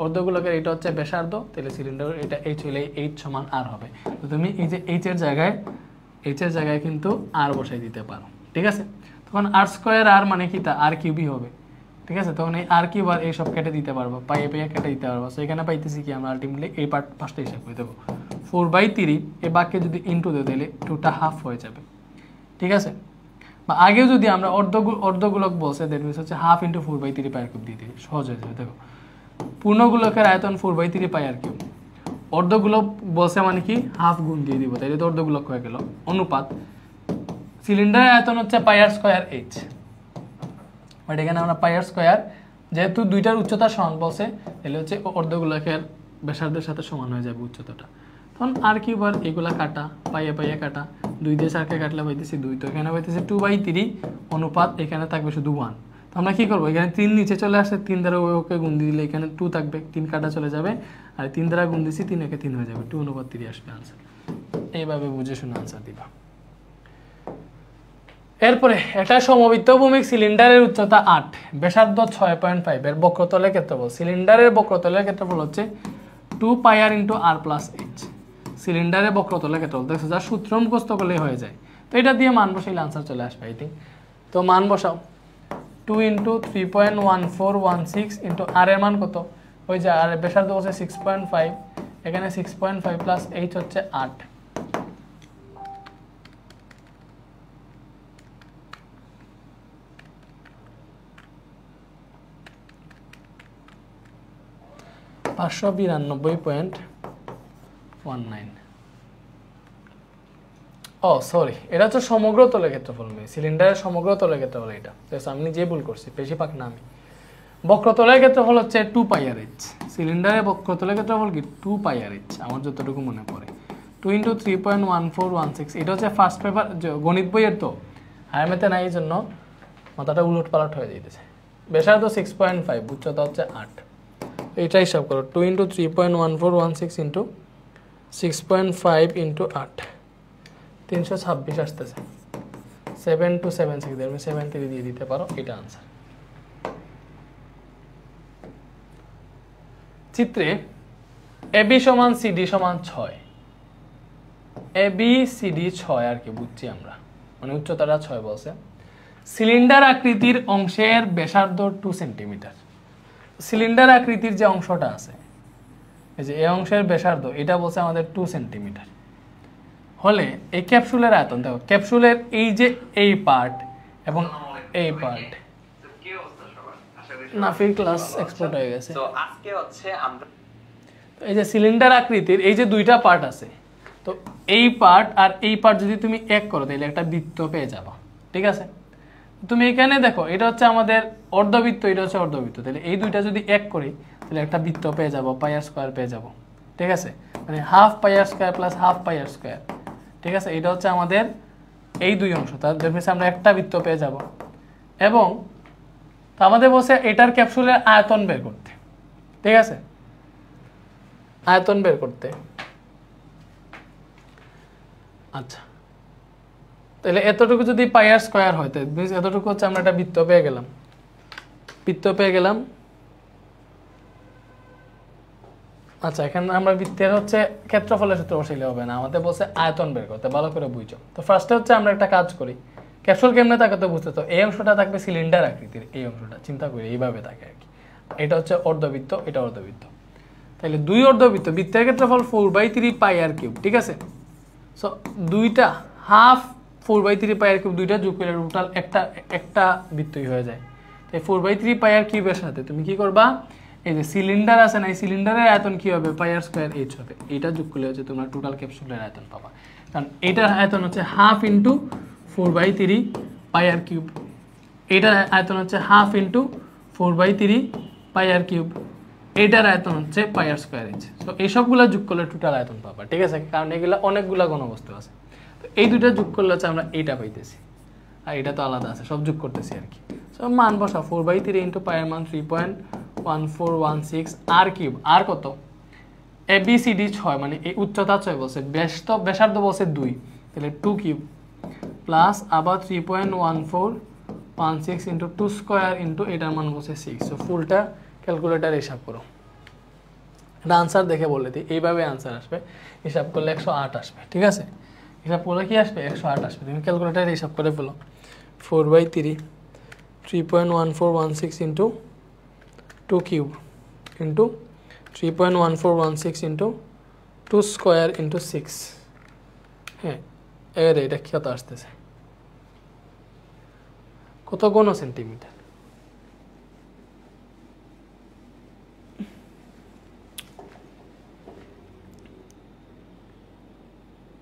অর্ধগোলকের এটা হচ্ছে ব্যাসার্ধ, তাহলে সিলিন্ডার এটা এইচ হইলে এইচ সমান আর হবে। তো তুমি এই যে এইচ এর জায়গায় কিন্তু আর বসাই দিতে পারো, ঠিক আছে। তখন আর স্কয়ার আর মানে কি? তা আর কিউবই হবে, ঠিক আছে। তখন এই আর কিউব আর এই সব কেটে দিতে পারবো, পাইয়ে কেটে দিতে পারবো। সো এখানে পাইতেছি কি আমরা আলটিমেটলি এই পাঁচটা হিসাব করে দেবো 4/3, এই বাক্যে যদি ইনটু দিয়ে দিলে 2টা হাফ হয়ে যাবে, ঠিক আছে। বা আগেও যদি আমরা অর্ধগোলক বলছে দ্যাট মিনস হচ্ছে হাফ ইন্টু 4/3 পাই আর কিউব দিয়ে দিই, সহজ হয়ে যাবে। দেখো পূর্ণগোলকের আয়তন 4/3 পাই আর কিউব, অর্ধগোলক বলছে মানে কি হাফ গুণ দিয়ে দিব, তাই তো অর্ধগোলক হয়ে গেল। অনুপাত সিলিন্ডারের আয়তন হচ্ছে পাই আর স্কয়ার এইচ, বাট এখানে আমরা পাই আর স্কয়ার যেহেতু দুইটার উচ্চতা সমান বলছে তাহলে হচ্ছে অর্ধগোলকের ব্যাসার্ধের সাথে সমান হয়ে যাবে উচ্চতাটা। তখন আর কিউব আর এগুলা কাটা, পাইয়ে পাইয়ে কাটা, 2 দিয়ে 4কে কাটলে পাইতেছি 2, তো এখানে পাইতেছি 2/3 অনুপাত এখানে থাকবে শুধু 1। তো আমরা কি করবো, এখানে 3 নিচে চলে আসছে, 3 দ্বারা ওকে গুণ দিলে এখানে 2 থাকবে, 3 কাটা চলে যাবে, আর 3 দ্বারা গুণ দিছি 3 একে 3 হয়ে যাবে, 2/3 আসবে আনসার। এইভাবে বুঝে শুনে আনসার দিবা। এরপরে একটা সমবৃত্ত ভূমিক সিলিন্ডারের উচ্চতা 8, ব্যাসার্ধ 6.5 এর বক্রতলের ক্ষেত্রফল। সিলিন্ডারের বক্রতলের ক্ষেত্রফল হচ্ছে 2 পাই আর ইন্টু আর প্লাস এইচ। সিলিন্ডারের বক্রতলের ক্ষেত্রফল দেখছো, যার সূত্র মুখস্থ করলেই হয়ে যায়। তো এটা দিয়ে মান বসাইলে আনসার চলে আসবে আই থিঙ্ক। তো মান বসাও, 2 ইন্টু 3.1416 ইন্টু আর এর মান কত, ওই যে আর ব্যাসার্ধ হচ্ছে 6.5, এখানে 6.5 প্লাস এইচ হচ্ছে 8, $592.19। ও সরি, এটা হচ্ছে সমগ্র তলের ক্ষেত্রফল, সিলিন্ডারের সমগ্র তলের ক্ষেত্রফল এটা। আমি নিজে ভুল করছি, বেশিরভাগ না আমি। বক্রতলের ক্ষেত্রফল হচ্ছে 2 পাই আর এইচ, সিলিন্ডারের বক্রতলের ক্ষেত্রফল কি 2 পাই আর এইচ আমার যতটুকু মনে পড়ে। 2 ইন্টু 3.1416, এটা হচ্ছে ফার্স্ট পেপার গণিত বইয়ের, তো আয়ামেতে নাই, এই জন্য মাথাটা উলট পালট হয়ে যাইতেছে। ব্যাসার্ধ 6.5, উচ্চতা হচ্ছে 8, এইটা হিসাব করো। 2 ইন্টু 3.1416 ইন্টু 6.5 ইন্টু 8, 326 আসতেছে। 7276 দিয়ে আমি 73 দিয়ে দিতে পারো, এটা আনসার। চিত্রে এবি সমান সিডি সমান 6, এবি সিডি 6 আর কি বুঝছি আমরা, মানে উচ্চতাটা 6 বলছে। সিলিন্ডার আকৃতির অংশের ব্যাসার্ধ 2 সেন্টিমিটার। সিলিন্ডার আকৃতির যে অংশটা আছে, এই যে এই অংশের ব্যাসার্ধ, এটা বলছে আমাদের 2 সেন্টিমিটার হলে এই ক্যাপসুলের আয়তন, দেখো ক্যাপসুলের এই যে এই পার্ট এবং এই পার্ট, নাফির ক্লাস এক্সপোর্ট হয়ে গেছে। তো আজকে হচ্ছে আমরা এই যে সিলিন্ডার আকৃতির এই যে দুইটা পার্ট আছে, তো এই পার্ট আর এই পার্ট যদি তুমি এক করো তাহলে একটা বৃত্ত পেয়ে যাবা, ঠিক আছে। তুমি এখানে দেখো এটা হচ্ছে আমাদের অর্ধবৃত্ত, এটা হচ্ছে অর্ধবৃত্ত, তাহলে এই দুইটা যদি এক করি তাহলে একটা বৃত্ত পেয়ে যাবো, পাই আর স্কয়ার পেয়ে যাবো, ঠিক আছে। মানে হাফ পাই আর স্কয়ার প্লাস হাফ পাই আর স্কয়ার, ঠিক আছে। এটা হচ্ছে আমাদের এই দুই অংশ, তার জন্য আমরা একটা বৃত্ত পেয়ে যাব। এবং আমাদের বলছে এটার ক্যাপসুলের আয়তন বের করতে, ঠিক আছে, আয়তন বের করতে। আচ্ছা, তাহলে এতটুকু যদি পাই আর স্কয়ার হয়, এতটুকু হচ্ছে আমরা একটা বৃত্ত পেয়ে গেলাম, বৃত্ত পেয়ে গেলাম। আচ্ছা, এখানে আমরা বৃত্তের হচ্ছে ক্ষেত্রফলের সূত্র বসাইলে হবে না, আমাদের বলছে আয়তন বের করতে, ভালো করে বুঝছো। তো ফার্স্টে হচ্ছে আমরা একটা কাজ করি, ক্যাপসুল কেমনে থাকে তো বুঝতে, তো এই অংশটা থাকবে সিলিন্ডার আকৃতির, এই অংশটা চিন্তা করি এইভাবে থাকে আর কি। এটা হচ্ছে অর্ধবৃত্ত, এটা অর্ধবৃত্ত, তাহলে দুই অর্ধবৃত্ত, বৃত্তের ক্ষেত্রফল 4/3 পাই আর কিউব, ঠিক আছে। সো দুইটা হাফ 4/3 পাই আর কিউব, দুইটা যোগ করলে টোটাল একটা বৃত্তই হয়ে যায়। তাই 4/3 পাই আর কিউবের সাথে তুমি কি করবা, এই যে সিলিন্ডার আছে না, এই সিলিন্ডারের আয়তন কি হবে, পাই আর স্কয়ার এইচ হবে, এটা যোগ করলে হচ্ছে তোমরা টোটাল ক্যাপসুলের আয়তন পাবা। কারণ এটার আয়তন হচ্ছে হাফ ইন্টু 4/3 পাই আর কিউব, এটার আয়তন হচ্ছে হাফ ইন্টু 4/3 পাই আর কিউব, এটার আয়তন হচ্ছে পাই আর স্কয়ার এইচ। তো এই সবগুলো যোগ করলে টোটাল আয়তন পাবা, ঠিক আছে। কারণ এগুলো অনেকগুলো ঘনবস্তু আছে, তো এই দুইটা যোগ করলে হচ্ছে আমরা এইটা পাইতেছি, আর এটা তো আলাদা আছে, সব যোগ করতেছি আর কি। সব মান বসা, 4/3 ইন্টু পাই এর মান 3.1416 আর কিউব, আর কত ABCD 6, মানে এই উচ্চতা 6 বলছে, ব্যাসার্ধ বলছে 2, তাহলে 2 কিউব প্লাস আবার 3.1416 ইন্টু 2 স্কয়ার ইন্টু এটার মান বলছে 6। সো ফুলটা ক্যালকুলেটার হিসাব করো, এটা আনসার দেখে বলে দিই, এইভাবে আনসার আসবে, হিসাব করলে 108 আসবে, ঠিক আছে। হিসাব করলে কি আসবে, 108 আসবে, তুমি ক্যালকুলেটারে হিসাব করে ফেলো। 4/3 3.1416 into 2 cube into 3.1416 into 2 square into 6, হ্যাঁ এর এটা কত আসতেছে কত ঘন সেন্টিমিটার?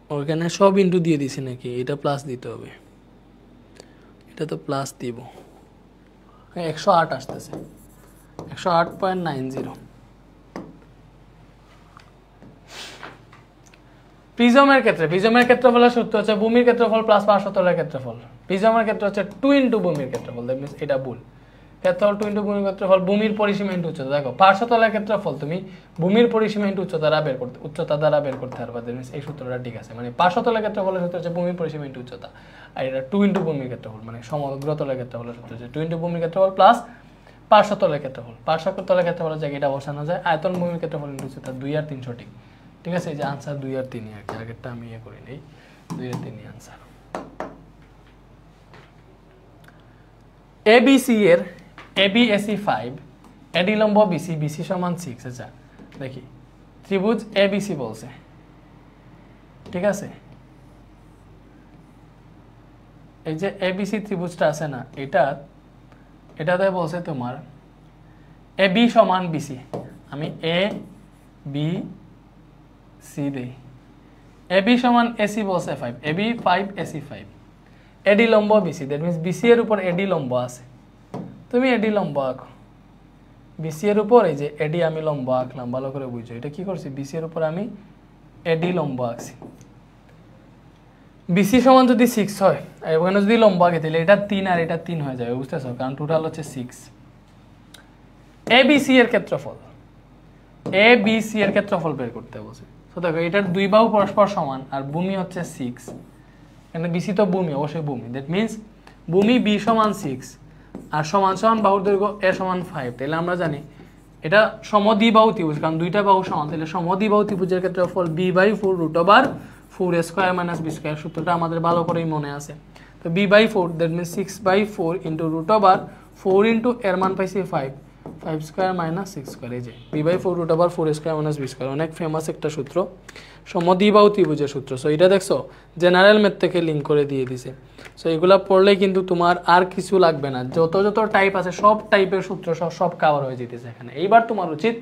ওখানে সব ইন্টু দিয়ে দিছি নাকি? এটা প্লাস দিতে হবে, এটা তো প্লাস দিব। 108 আসতেছে, 108.90। প্রিজমের ক্ষেত্রফলের সূত্র হচ্ছে ভূমির ক্ষেত্রফল প্লাস পার্শ্বতলের ক্ষেত্রফল। প্রিজমের ক্ষেত্রে হচ্ছে 2 ইন্টু ভূমির ক্ষেত্রফল, দ্যাট মিন্স এটা ভুল। ক্ষেত্রফল 2 ইন্টু ভূমির ক্ষেত্রফল, ভূমির পরিসীমা ইন্টু উচ্চতা। দেখো পার্শ্বতলের ক্ষেত্রফল তুমি ভূমির পরিসীমা ইন্টু উচ্চতা দ্বারা বের করতে পারবে, দ্যাট মিন্স এই সূত্রটা ঠিক আছে। মানে পার্শ্বতলের ক্ষেত্রফলের সূত্র হচ্ছে ভূমির পরিসীমা ইন্টু উচ্চতা, আর এটা 2 ইন্টু ভূমির ক্ষেত্রফল, মানে সমগ্রতলের ক্ষেত্রফলের সূত্র হচ্ছে 2 ইন্টু ভূমির ক্ষেত্রফল প্লাস পার্শ্বতলের ক্ষেত্রফল। পার্শ্বতলের ক্ষেত্রফলের জায়গায় এটা বসানো যায় আয়তন ভূমির ক্ষেত্রফল ইন্টু উচ্চতা। 2 আর 3 সঠিক, ঠিক আছে। এই যে আনসার 2 আর 3 আর কি, আগেরটা আমি করি নেই, 2 আর 3 আনসার। এবিসি এর এবিএসি 5, এডি লম্ব বিসি, বিসি সমান 6। আচ্ছা দেখি, ত্রিভুজ এবিসি বলছে, ঠিক আছে। এই যে এবিসি ত্রিভুজটা আছে না, এটাতে বলছে তোমার এবি সমান বিসি। আমি এ বি সি দেই। এবি সমান এসি বলছে 5, এবি 5 এসি 5। এডি লম্ব বিসি, দ্যাট মিন্স বিসি এর উপর এডি লম্ব আছে। তুমি এডি লম্ব আঁকো, বিসি এর উপর এই যে এডি আমি লম্ব আঁকলাম, ভালো করে বুঝো। এটা কি করছি, বিসি এর উপর আমি এডি লম্ব আঁকছি। বিসি সমান যদি 6 হয়, এখানে যদি লম্ব আঁকে তাহলে এটা 3 আর এটা 3 হয়ে যাবে, বুঝতেছো? কারণ টোটাল হচ্ছে 6। এবিসি এর ক্ষেত্রফল, এবিসি এর ক্ষেত্রফল বের করতে বলছে। তো দেখো এটার দুই বাহু পরস্পর সমান আর ভূমি হচ্ছে 6। এখানে বিসি তো ভূমি, অবশ্যই ভূমি, দ্যাট মিন্স ভূমি বি সমান 6 আর সমান সমান বাহুর দৈর্ঘ্য এ সমান 5। তাহলে আমরা জানি এটা সমদ্বিবাহু ত্রিভুজ, কারণ দুইটা বাহু সমান। তাহলে সমদ্বিবাহু ত্রিভুজের ক্ষেত্রফল b/4 √4 square minus B square. সূত্রটা আমাদের ভালো করেই মনে আছে। তো b/4 that means 6/4 into √4 into এর মান পাইছি 5 স্কয়ার মাইনাস 6 স্কয়ার। এই যে b/4 √4 square minus B square, অনেক ফেমাস একটা সূত্র, সমদ্বিবাহু ত্রিভুজের সূত্র। সো এটা দেখছো জেনারেল ম্যাথ থেকে লিঙ্ক করে দিয়ে দিছে। সো এগুলা পড়লে কিন্তু তোমার আর কিছু লাগবে না, যত টাইপ আছে সব টাইপের সূত্র সব কভার হয়ে যেতেছে এখানে। এইবার তোমার উচিত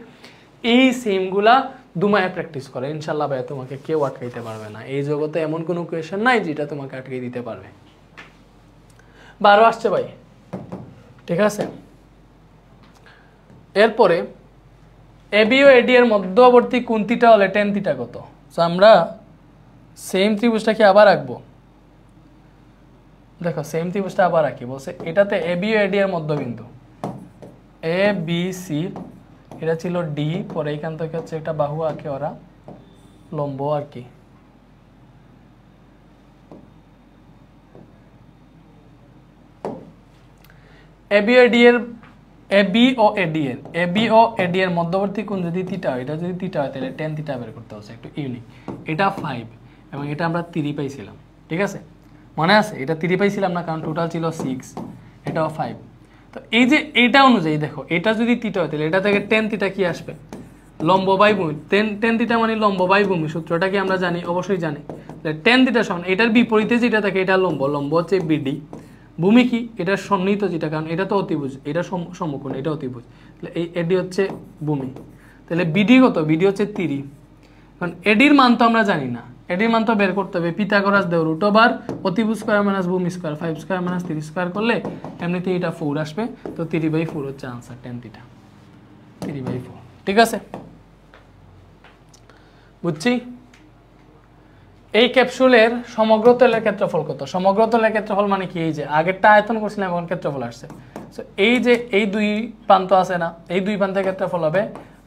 এই সেমগুলা দুমায় প্র্যাকটিস করে, ইনশাআল্লাহ ভাই তোমাকে কেউ আটকাইতে পারবে না। এই জগতে এমন কোনো কোয়েশ্চেন নাই যেটা তোমাকে আটকে দিতে পারবে। 12 আসছে ভাই, ঠিক আছে। এরপরে এবি ও এডি এর মধ্যবর্তী কোণ থিটা হলে tan থিটা কত? সো আমরা সেম ত্রিভুজটাকে আবার আঁকবো। দেখো সেম ত্রিভুজটা আবার আঁকি, বলছে এটাতে এবি ও এডি এর মধ্যবিন্দু এ বি সি, এটা ছিল ডি, পরে এইখান থেকে হচ্ছে একটা বাহু আঁকে ওরা লম্ব আর কি। এবি ও এডি এর মধ্যবর্তী কোণ যদি থিটা হয়, এটা যদি থিটা হয় তাহলে tan থিটা বের করতে হচ্ছে। একটু ইউনিক, এটা 5 এবং এটা আমরা 3 পাইছিলাম, ঠিক আছে? মনে আছে এটা 3 পাইছিলাম না, কারণ টোটাল ছিল 6, এটাও 5। তো এই যে এইটা অনুযায়ী দেখো, এটা যদি থিটা হয় তাহলে এটা থেকে tan থিটা কি আসবে, লম্ব বাই ভূমি। tan থিটা মানে লম্ব বাই ভূমি, সূত্রটা কি আমরা জানি? অবশ্যই জানি। তাহলে tan থিটা সমান এটার বিপরীতে যেটা থাকে এটা লম্ব হচ্ছে বিডি। ভূমি কি, এটা সন্নিহিত যেটা, কারণ এটা তো অতিভুজ, এটা সমকোণ, এটা অতিভুজ। তাহলে এই এডি হচ্ছে ভূমি। তাহলে বিডি কত? বিডি হচ্ছে 3। কারণ এডির মান তো আমরা জানি না, এডির মান তো বের করতে হবে। পিথাগোরাস দেও √, অতিভুজ স্কয়ার মাইনাস ভূমি স্কয়ার, 5 স্কয়ার মাইনাস 3 স্কয়ার করলে এমনিতে এটা 4 আসবে। তো 3/4 হচ্ছে আনসার, tan থিটা 3/4, ঠিক আছে? বুঝছি? এই ক্যাপসুলের সমগ্র তলের ক্ষেত্রফল কত? সমগ্র তলের ক্ষেত্রফল মানে কি, এই যে আগেরটা আয়তন করছিলাম এখন ক্ষেত্রফল আসছে। সো এই যে এই দুই প্রান্ত আছে না, এই দুই প্রান্তের ক্ষেত্রফল হবে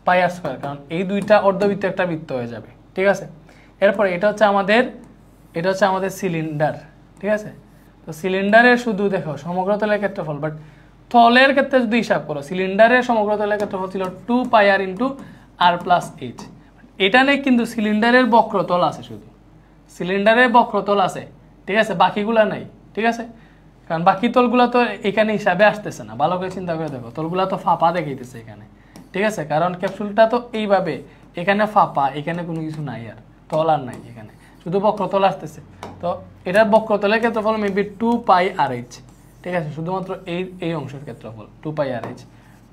πr², কারণ এই দুইটা অর্ধবৃত্ত একটা বৃত্ত হয়ে যাবে, ঠিক আছে? এরপরে এটা হচ্ছে আমাদের সিলিন্ডার, ঠিক আছে? তো সিলিন্ডারের শুধু দেখো সমগ্র তলের ক্ষেত্রফল, বাট তলের ক্ষেত্রে যদি হিসাব করো, সিলিন্ডারের সমগ্র তলের ক্ষেত্রফল ছিল 2πr × r+h। এটা নেই কিন্তু সিলিন্ডারের বক্রতল আছে, শুধু সিলিন্ডারের বক্রতল আছে, ঠিক আছে? বাকিগুলা নাই, ঠিক আছে? কারণ বাকি তলগুলা তো এখানে হিসাবে আসতেছে না। ভালো করে চিন্তা করে দেখো, তলগুলা তো ফাঁপা দেখাইতেছে এখানে, ঠিক আছে? কারণ ক্যাপসুলটা তো এইভাবে, এখানে ফাঁপা, এখানে কোনো কিছু নাই, আর তল আর নাই, এখানে শুধু বক্রতল আসতেছে। তো এটার বক্রতলের ক্ষেত্রফল মেবি 2πrh, ঠিক আছে, শুধুমাত্র এই অংশের ক্ষেত্রফল 2πr/h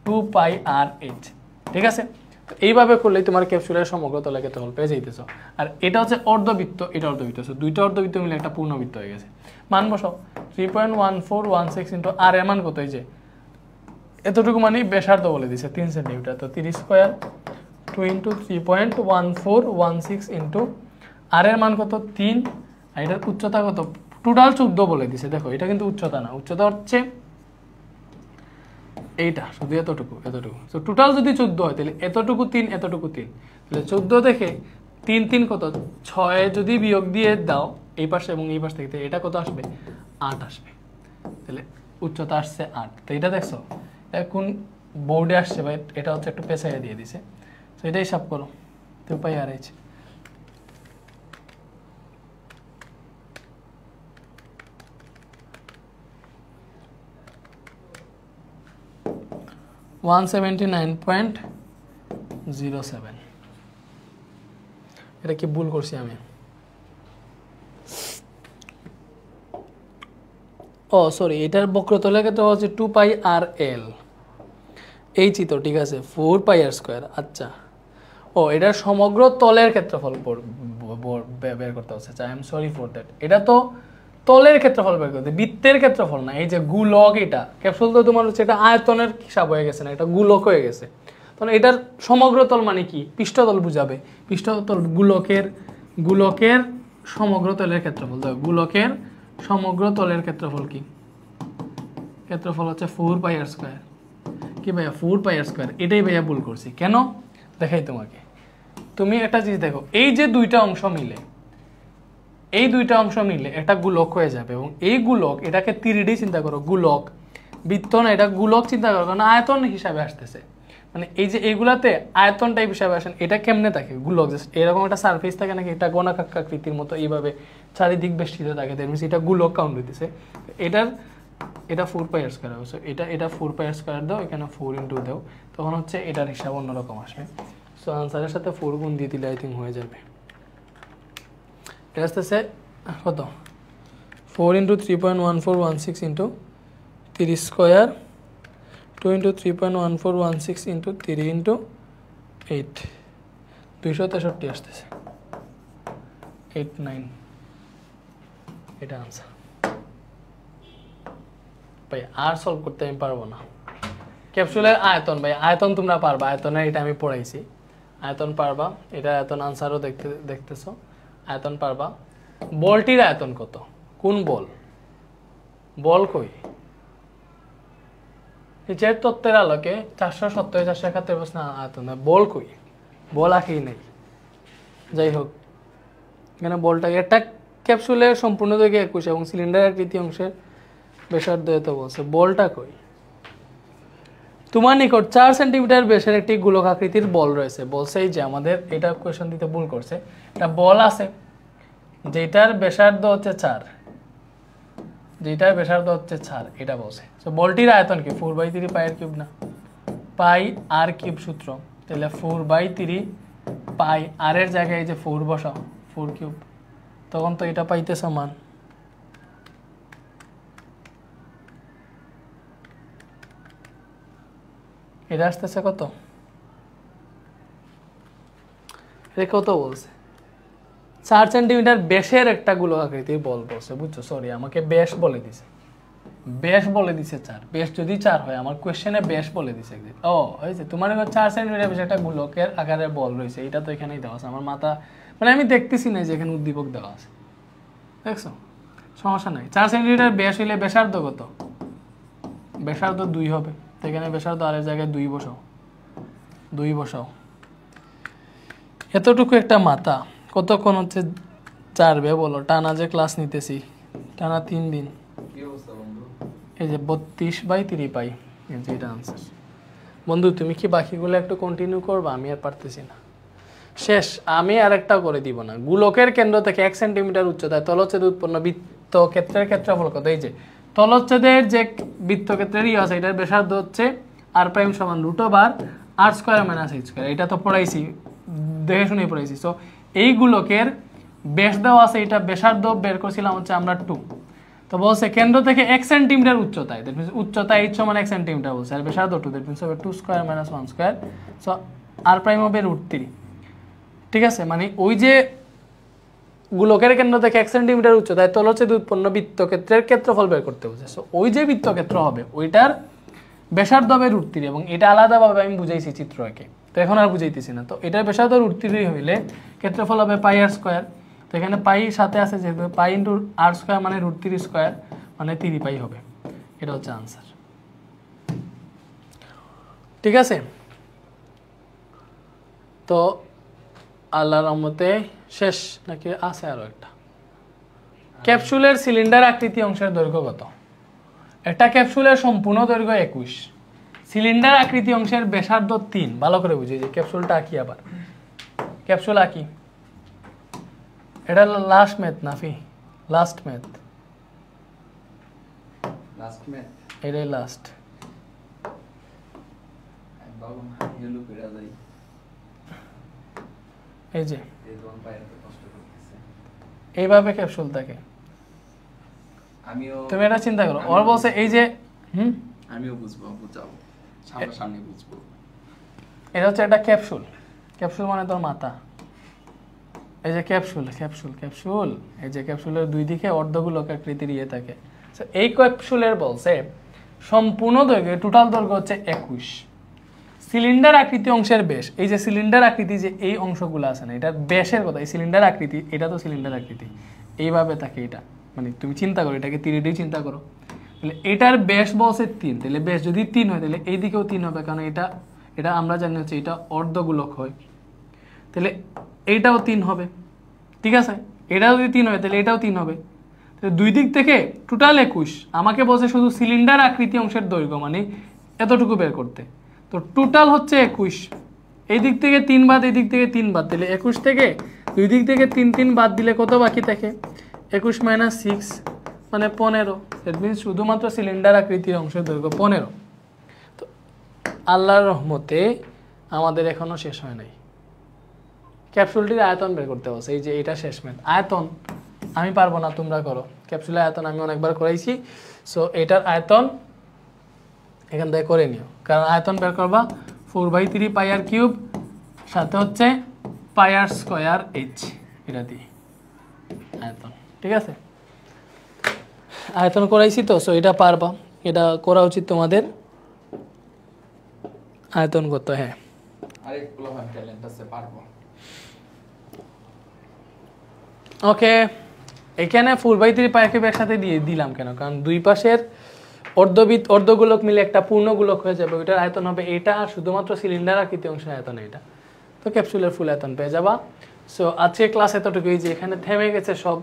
2πr/h, ঠিক আছে। তো এইভাবে করলেই তোমার ক্যাপসুলের সমগ্র তলের ক্ষেত্রফল পেয়ে যাইতেছো। আর এটা হচ্ছে অর্ধবৃত্ত, এটা অর্ধবৃত্ত, দুইটা অর্ধবৃত্ত মিলে একটা পূর্ণবৃত্ত হয়ে গেছে। মান বসাও, 3.1416 ইন্টু আর এর মান কত, এই যে এতটুকু মানে ব্যাসার্ধ বলে দিছে 3 সেন্টিমিটার, তো 30 স্কয়ার 2 ইন্টু 3.1416 ইন্টু আর এর মান কত 3, আর এটার উচ্চতা কত, টোটাল 14 বলে দিছে। দেখো এটা কিন্তু উচ্চতা না, উচ্চতা হচ্ছে এইটা, শুধু এতটুকু এতটুকু। তো টোটাল যদি 14 হয় তাহলে এতটুকু 3 এতটুকু 3, তাহলে 14 দেখে 3 3 কত 6, যদি বিয়োগ দিয়ে দাও এই পাশে এবং এই পাশ থেকে, এটা কত আসবে 8 আসবে। তাহলে উচ্চতা আসছে 8। তো এটা দেখছো এখন বোর্ডে আসছে ভাই, এটা হচ্ছে একটু পেছাইয়া দিয়ে দিছে। তো এটা হিসাব করো 2πr/h, (179.07) এটা কি ভুল করছি আমি? ও সরি, এটার বক্রতলের ক্ষেত্রে হচ্ছে 2πrl, এই চিত্র, ঠিক আছে 4πr²। আচ্ছা, ও এটার সমগ্র তলের ক্ষেত্রফল বের করতে হচ্ছে। I am sorry for that, এটা তো তলের ক্ষেত্রফল বের করতে, বৃত্তের ক্ষেত্রফল না। এই যে গোলক, এটা ক্যাপসুল তো তোমার হচ্ছে এটা আয়তনের হিসাব হয়ে গেছে না, এটা গোলক হয়ে গেছে। তখন এটার সমগ্র তল মানে কি, পৃষ্ঠতল বুঝাবে। পৃষ্ঠতল গোলকের সমগ্র তলের ক্ষেত্রফল, দেখো গোলকের সমগ্র তলের ক্ষেত্রফল কি, ক্ষেত্রফল হচ্ছে 4πr²। কি ভাইয়া 4πr²? এটাই ভাইয়া ভুল করছি। কেন দেখাই তোমাকে, তুমি একটা জিনিস দেখো, এই যে দুইটা অংশ মিলে, এই দুইটা অংশ মিলে একটা গোলক হয়ে যাবে, এবং এই গোলক, এটাকে 3D চিন্তা করো, গোলক, বৃত্ত না, এটা গোলক চিন্তা করো, কারণ আয়তন হিসাবে আসতেছে। মানে এই যে এইগুলাতে আয়তন টাইপ হিসাবে আসেন, এটা কেমনে থাকে গোলক, জাস্ট এরকম একটা সারফেস থাকে নাকি, এটা গোলাকৃতির মতো এইভাবে চারিদিক বেষ্টিত থাকে, দ্যাট মিনস এটা গোলক কাউন্ট হইতেছে। এটা 4πr² হচ্ছে, এটা 4πr² দাও, এখানে 4 ইন্টু দাও, তখন হচ্ছে এটার হিসাব অন্যরকম আসবে। সো আনসারের সাথে 4 গুণ দিয়ে দিলে আই থিঙ্ক হয়ে যাবে। এটা আসতেছে কত, 4 into 3.1416 into 30 square 2 into 3.1416 into 3 into 8, 263 আসতেছে, 89, এটা আনসার। ভাই আর সলভ করতে আমি পারবো না। ক্যাপসুলের আয়তন, ভাই আয়তন তোমরা পারবা, আয়তনের এটা আমি পড়াইছি, আয়তন পারবা, এটা আয়তন আনসারও দেখতেছো, আয়তন পারবা। বলটির আয়তন কত, কোন বল, বল কই, নিচের তত্ত্বের আলোকে 470 471 প্রশ্ন আয়তন, বল কই, বল আঁকেই নেই। যাই হোক, এখানে বলটা, একটা ক্যাপসুলের সম্পূর্ণ দৈর্ঘ্য 21 এবং সিলিন্ডারের তৃতীয় অংশের ব্যাসার্ধ এত বলছে, বলটা কই। তোমার নিকট 4 সেন্টিমিটার ব্যাসের একটি গোলক আকৃতির বল রয়েছে, বলছে এই যে আমাদের এটা কোয়েশ্চন দিতে ভুল করছে, একটা বল আছে যেটার ব্যাসার্ধ হচ্ছে 4, যেটার ব্যাসার্ধ হচ্ছে 4, এটা বলছে। তো বলটির আয়তন কি, 4/3 πr³ না, πr³ সূত্র, তাহলে 4/3 পাই, আর এর জায়গায় এই যে 4 বসাও, 4³, তখন তো এটা পাইতেছ মান। এটা আসতেছে কত, এটা কত বলছে, 4 সেন্টিমিটার ব্যাসের একটা গোলক আকৃতির বল বলছে, বুঝছো? সরি, আমাকে ব্যাস বলে দিছে, ব্যাস বলে দিছে 4, ব্যাস যদি 4 হয়, আমার কোশ্চেনে ব্যাস বলে দিছে। ও হয়েছে, তোমার 4 সেন্টিমিটার ব্যাসের একটা গোলকের আকারের বল রয়েছে, এটা তো এখানেই দেওয়া আছে, আমার মাথা মানে আমি দেখতেছি না যে এখানে উদ্দীপক দেওয়া আছে, দেখছো, সমস্যা নাই। 4 সেন্টিমিটার ব্যাস হইলে ব্যাসার্ধ কত, ব্যাসার্ধ 2 হবে, তো এখানে ব্যাসার্ধ আর এর জায়গায় 2 বসাও, 2 বসাও। এতটুকু একটা মাথা কতক্ষণ হচ্ছে চারবে বলো, টানা যে ক্লাস নিতেছি, টানা 3 দিন, এই যে 32/3 পাই, এটা আনসার। বন্ধু তুমি কি বাকিগুলো একটু কন্টিনিউ করবা, আমি আর পারতেছি না, শেষ। আমি আর একটা করে দিব না। গোলকের কেন্দ্র থেকে 1 সেন্টিমিটার উচ্চতায় তলচ্ছেদে উৎপন্ন বৃত্তক্ষেত্রের ক্ষেত্রফল কত, এই যে তলচ্ছেদের যে বৃত্তক্ষেত্রের আছে, এটার ব্যাসার্ধ হচ্ছে r' সমান √r² - h², এটা তো পড়াইছি, দেখে শুনেই পড়াইছি। সো এই গোলকের ব্যাস দেওয়া আছে, এটা ব্যাসার্ধ বের করছিলাম হচ্ছে আমরা 2, তো তো বলছে কেন্দ্র থেকে 1 সেন্টিমিটার উচ্চতায়, দ্যাট মিন্স উচ্চতা h সমান 1 সেন্টিমিটার বলছে, আর ব্যাসার্ধ 2, দ্যাট মিন্স হবে 2 square minus 1 square, so r prime হবে √3। ঠিক আছে, মানে ওই যে গোলকের কেন্দ্র থেকে 1 সেন্টিমিটার উচ্চতায় তলচ্ছেদে উৎপন্ন বৃত্তক্ষেত্রের ক্ষেত্রফল বের করতে বলছে। সো ওই যে বৃত্তক্ষেত্র হবে ওইটার ব্যাসার্ধ হবে √3, এবং এটা আলাদাভাবে আমি বুঝাইছি চিত্র এঁকে, তো এখন আর বুঝাইতেছি না। তো এটার ব্যাসার্ধ √3 হইলে ক্ষেত্রফল হবে পাই r স্কয়ার। তো এখানে পাই সাথে আছে যেহেতু পাই ইন্টু r স্কয়ার মানে √3 স্কয়ার মানে 3 পাই হবে। এটা হচ্ছে আনসার। ঠিক আছে, তো আল্লাহর রহমতে শেষ নাকি আছে আরো একটা? ক্যাপসুলের সিলিন্ডার আকৃতি অংশের দৈর্ঘ্য কত? একটা ক্যাপসুলের সম্পূর্ণ দৈর্ঘ্য 21, সিলিন্ডার আকৃতি অংশের ব্যাসার্ধ 3। ভালো করে বুঝি যে ক্যাপসুলটা আঁকি, আবার ক্যাপসুল আঁকি। এটা last math Nafi, last math, এটাই লাস্ট। এই যে এইভাবে ক্যাপসুল থাকে, তুমি এটা চিন্তা করো। ওর বলছে এই যে আমিও বুঝবো, বুঝাবো, সামনে বুঝবো। এটা হচ্ছে একটা ক্যাপসুল, ক্যাপসুল মানে তোর মাথা। এই যে ক্যাপসুল, ক্যাপসুল, ক্যাপসুল, এই যে ক্যাপসুলের দুই দিকে অর্ধগোলক আকৃতির ইয়ে থাকে। এই ক্যাপসুলের বলছে সম্পূর্ণ দৈর্ঘ্য, টোটাল দৈর্ঘ্য হচ্ছে 21। সিলিন্ডার আকৃতি অংশের ব্যাস, এই যে সিলিন্ডার আকৃতি যে এই অংশগুলো আছে না, এটার ব্যাসের কথা। এই সিলিন্ডার আকৃতি, এটা তো সিলিন্ডার আকৃতি, এইভাবে থাকে এটা। মানে তুমি চিন্তা করো, এটাকে 3D চিন্তা করো, তাহলে এটার ব্যাস বলছে 3, তাহলে ব্যাস যদি 3 হয় তাহলে এই দিকেও 3 হবে, কারণ এটা এটা আমরা জানি হচ্ছে এটা অর্ধগোলক হয়, তাহলে এইটাও 3 হবে। ঠিক আছে, এটাও যদি 3 হয় তাহলে এটাও 3 হবে, তাহলে দুই দিক থেকে টোটাল 21। আমাকে বলছে শুধু সিলিন্ডার আকৃতি অংশের দৈর্ঘ্য মানে এতটুকু বের করতে, তো টোটাল হচ্ছে 21। এই দিক থেকে 3 বাদ, এই দিক থেকে 3 বাদ দিলে 21 থেকে দুই দিক থেকে 3 বাদ দিলে কত বাকি থাকে? 21 মাইনাস 6 মানে 15। দ্যাট মিনস শুধুমাত্র সিলিন্ডার আকৃতির অংশের দৈর্ঘ্য 15। তো আল্লাহর রহমতে আমাদের এখনো শেষ হয় নাই। ক্যাপসুলটির আয়তন বের করতে হবে। এই যে এটা শেষ ম্যাথ। আয়তন আমি পারবো না, তোমরা করো। ক্যাপসুলের আয়তন আমি অনেকবার করাইছি, সো এটার আয়তন এখান থেকে করে নিও, কারণ আয়তন বের করবা 4/3 পাই আর কিউব সাথে হচ্ছে পাই আর স্কয়ার এইচ, এটা দিয়ে আয়তন। ঠিক আছে, আয়তন করাইছি তো, সো এটা পারবা, এটা করা উচিত তোমাদের। আয়তন কত? হ্যাঁ, আরেকগুলো হয় ট্যালেন্ট আছে, পারবো। ওকে, এখানে 4/3 পাই কিউব একসাথে দিয়ে দিলাম কেন? কারণ দুই পাশের অর্ধগোলক মিলে একটা পূর্ণগোলক হয়ে যাবে, ওইটার আয়তন হবে এটা, আর শুধুমাত্র সিলিন্ডার আকৃতি অংশের আয়তন এটা। তো ক্যাপসুলের ফুল আয়তন পেয়ে যাবা। সো আজকে ক্লাস এতটুকুই, যে এখানে থেমে গেছে সব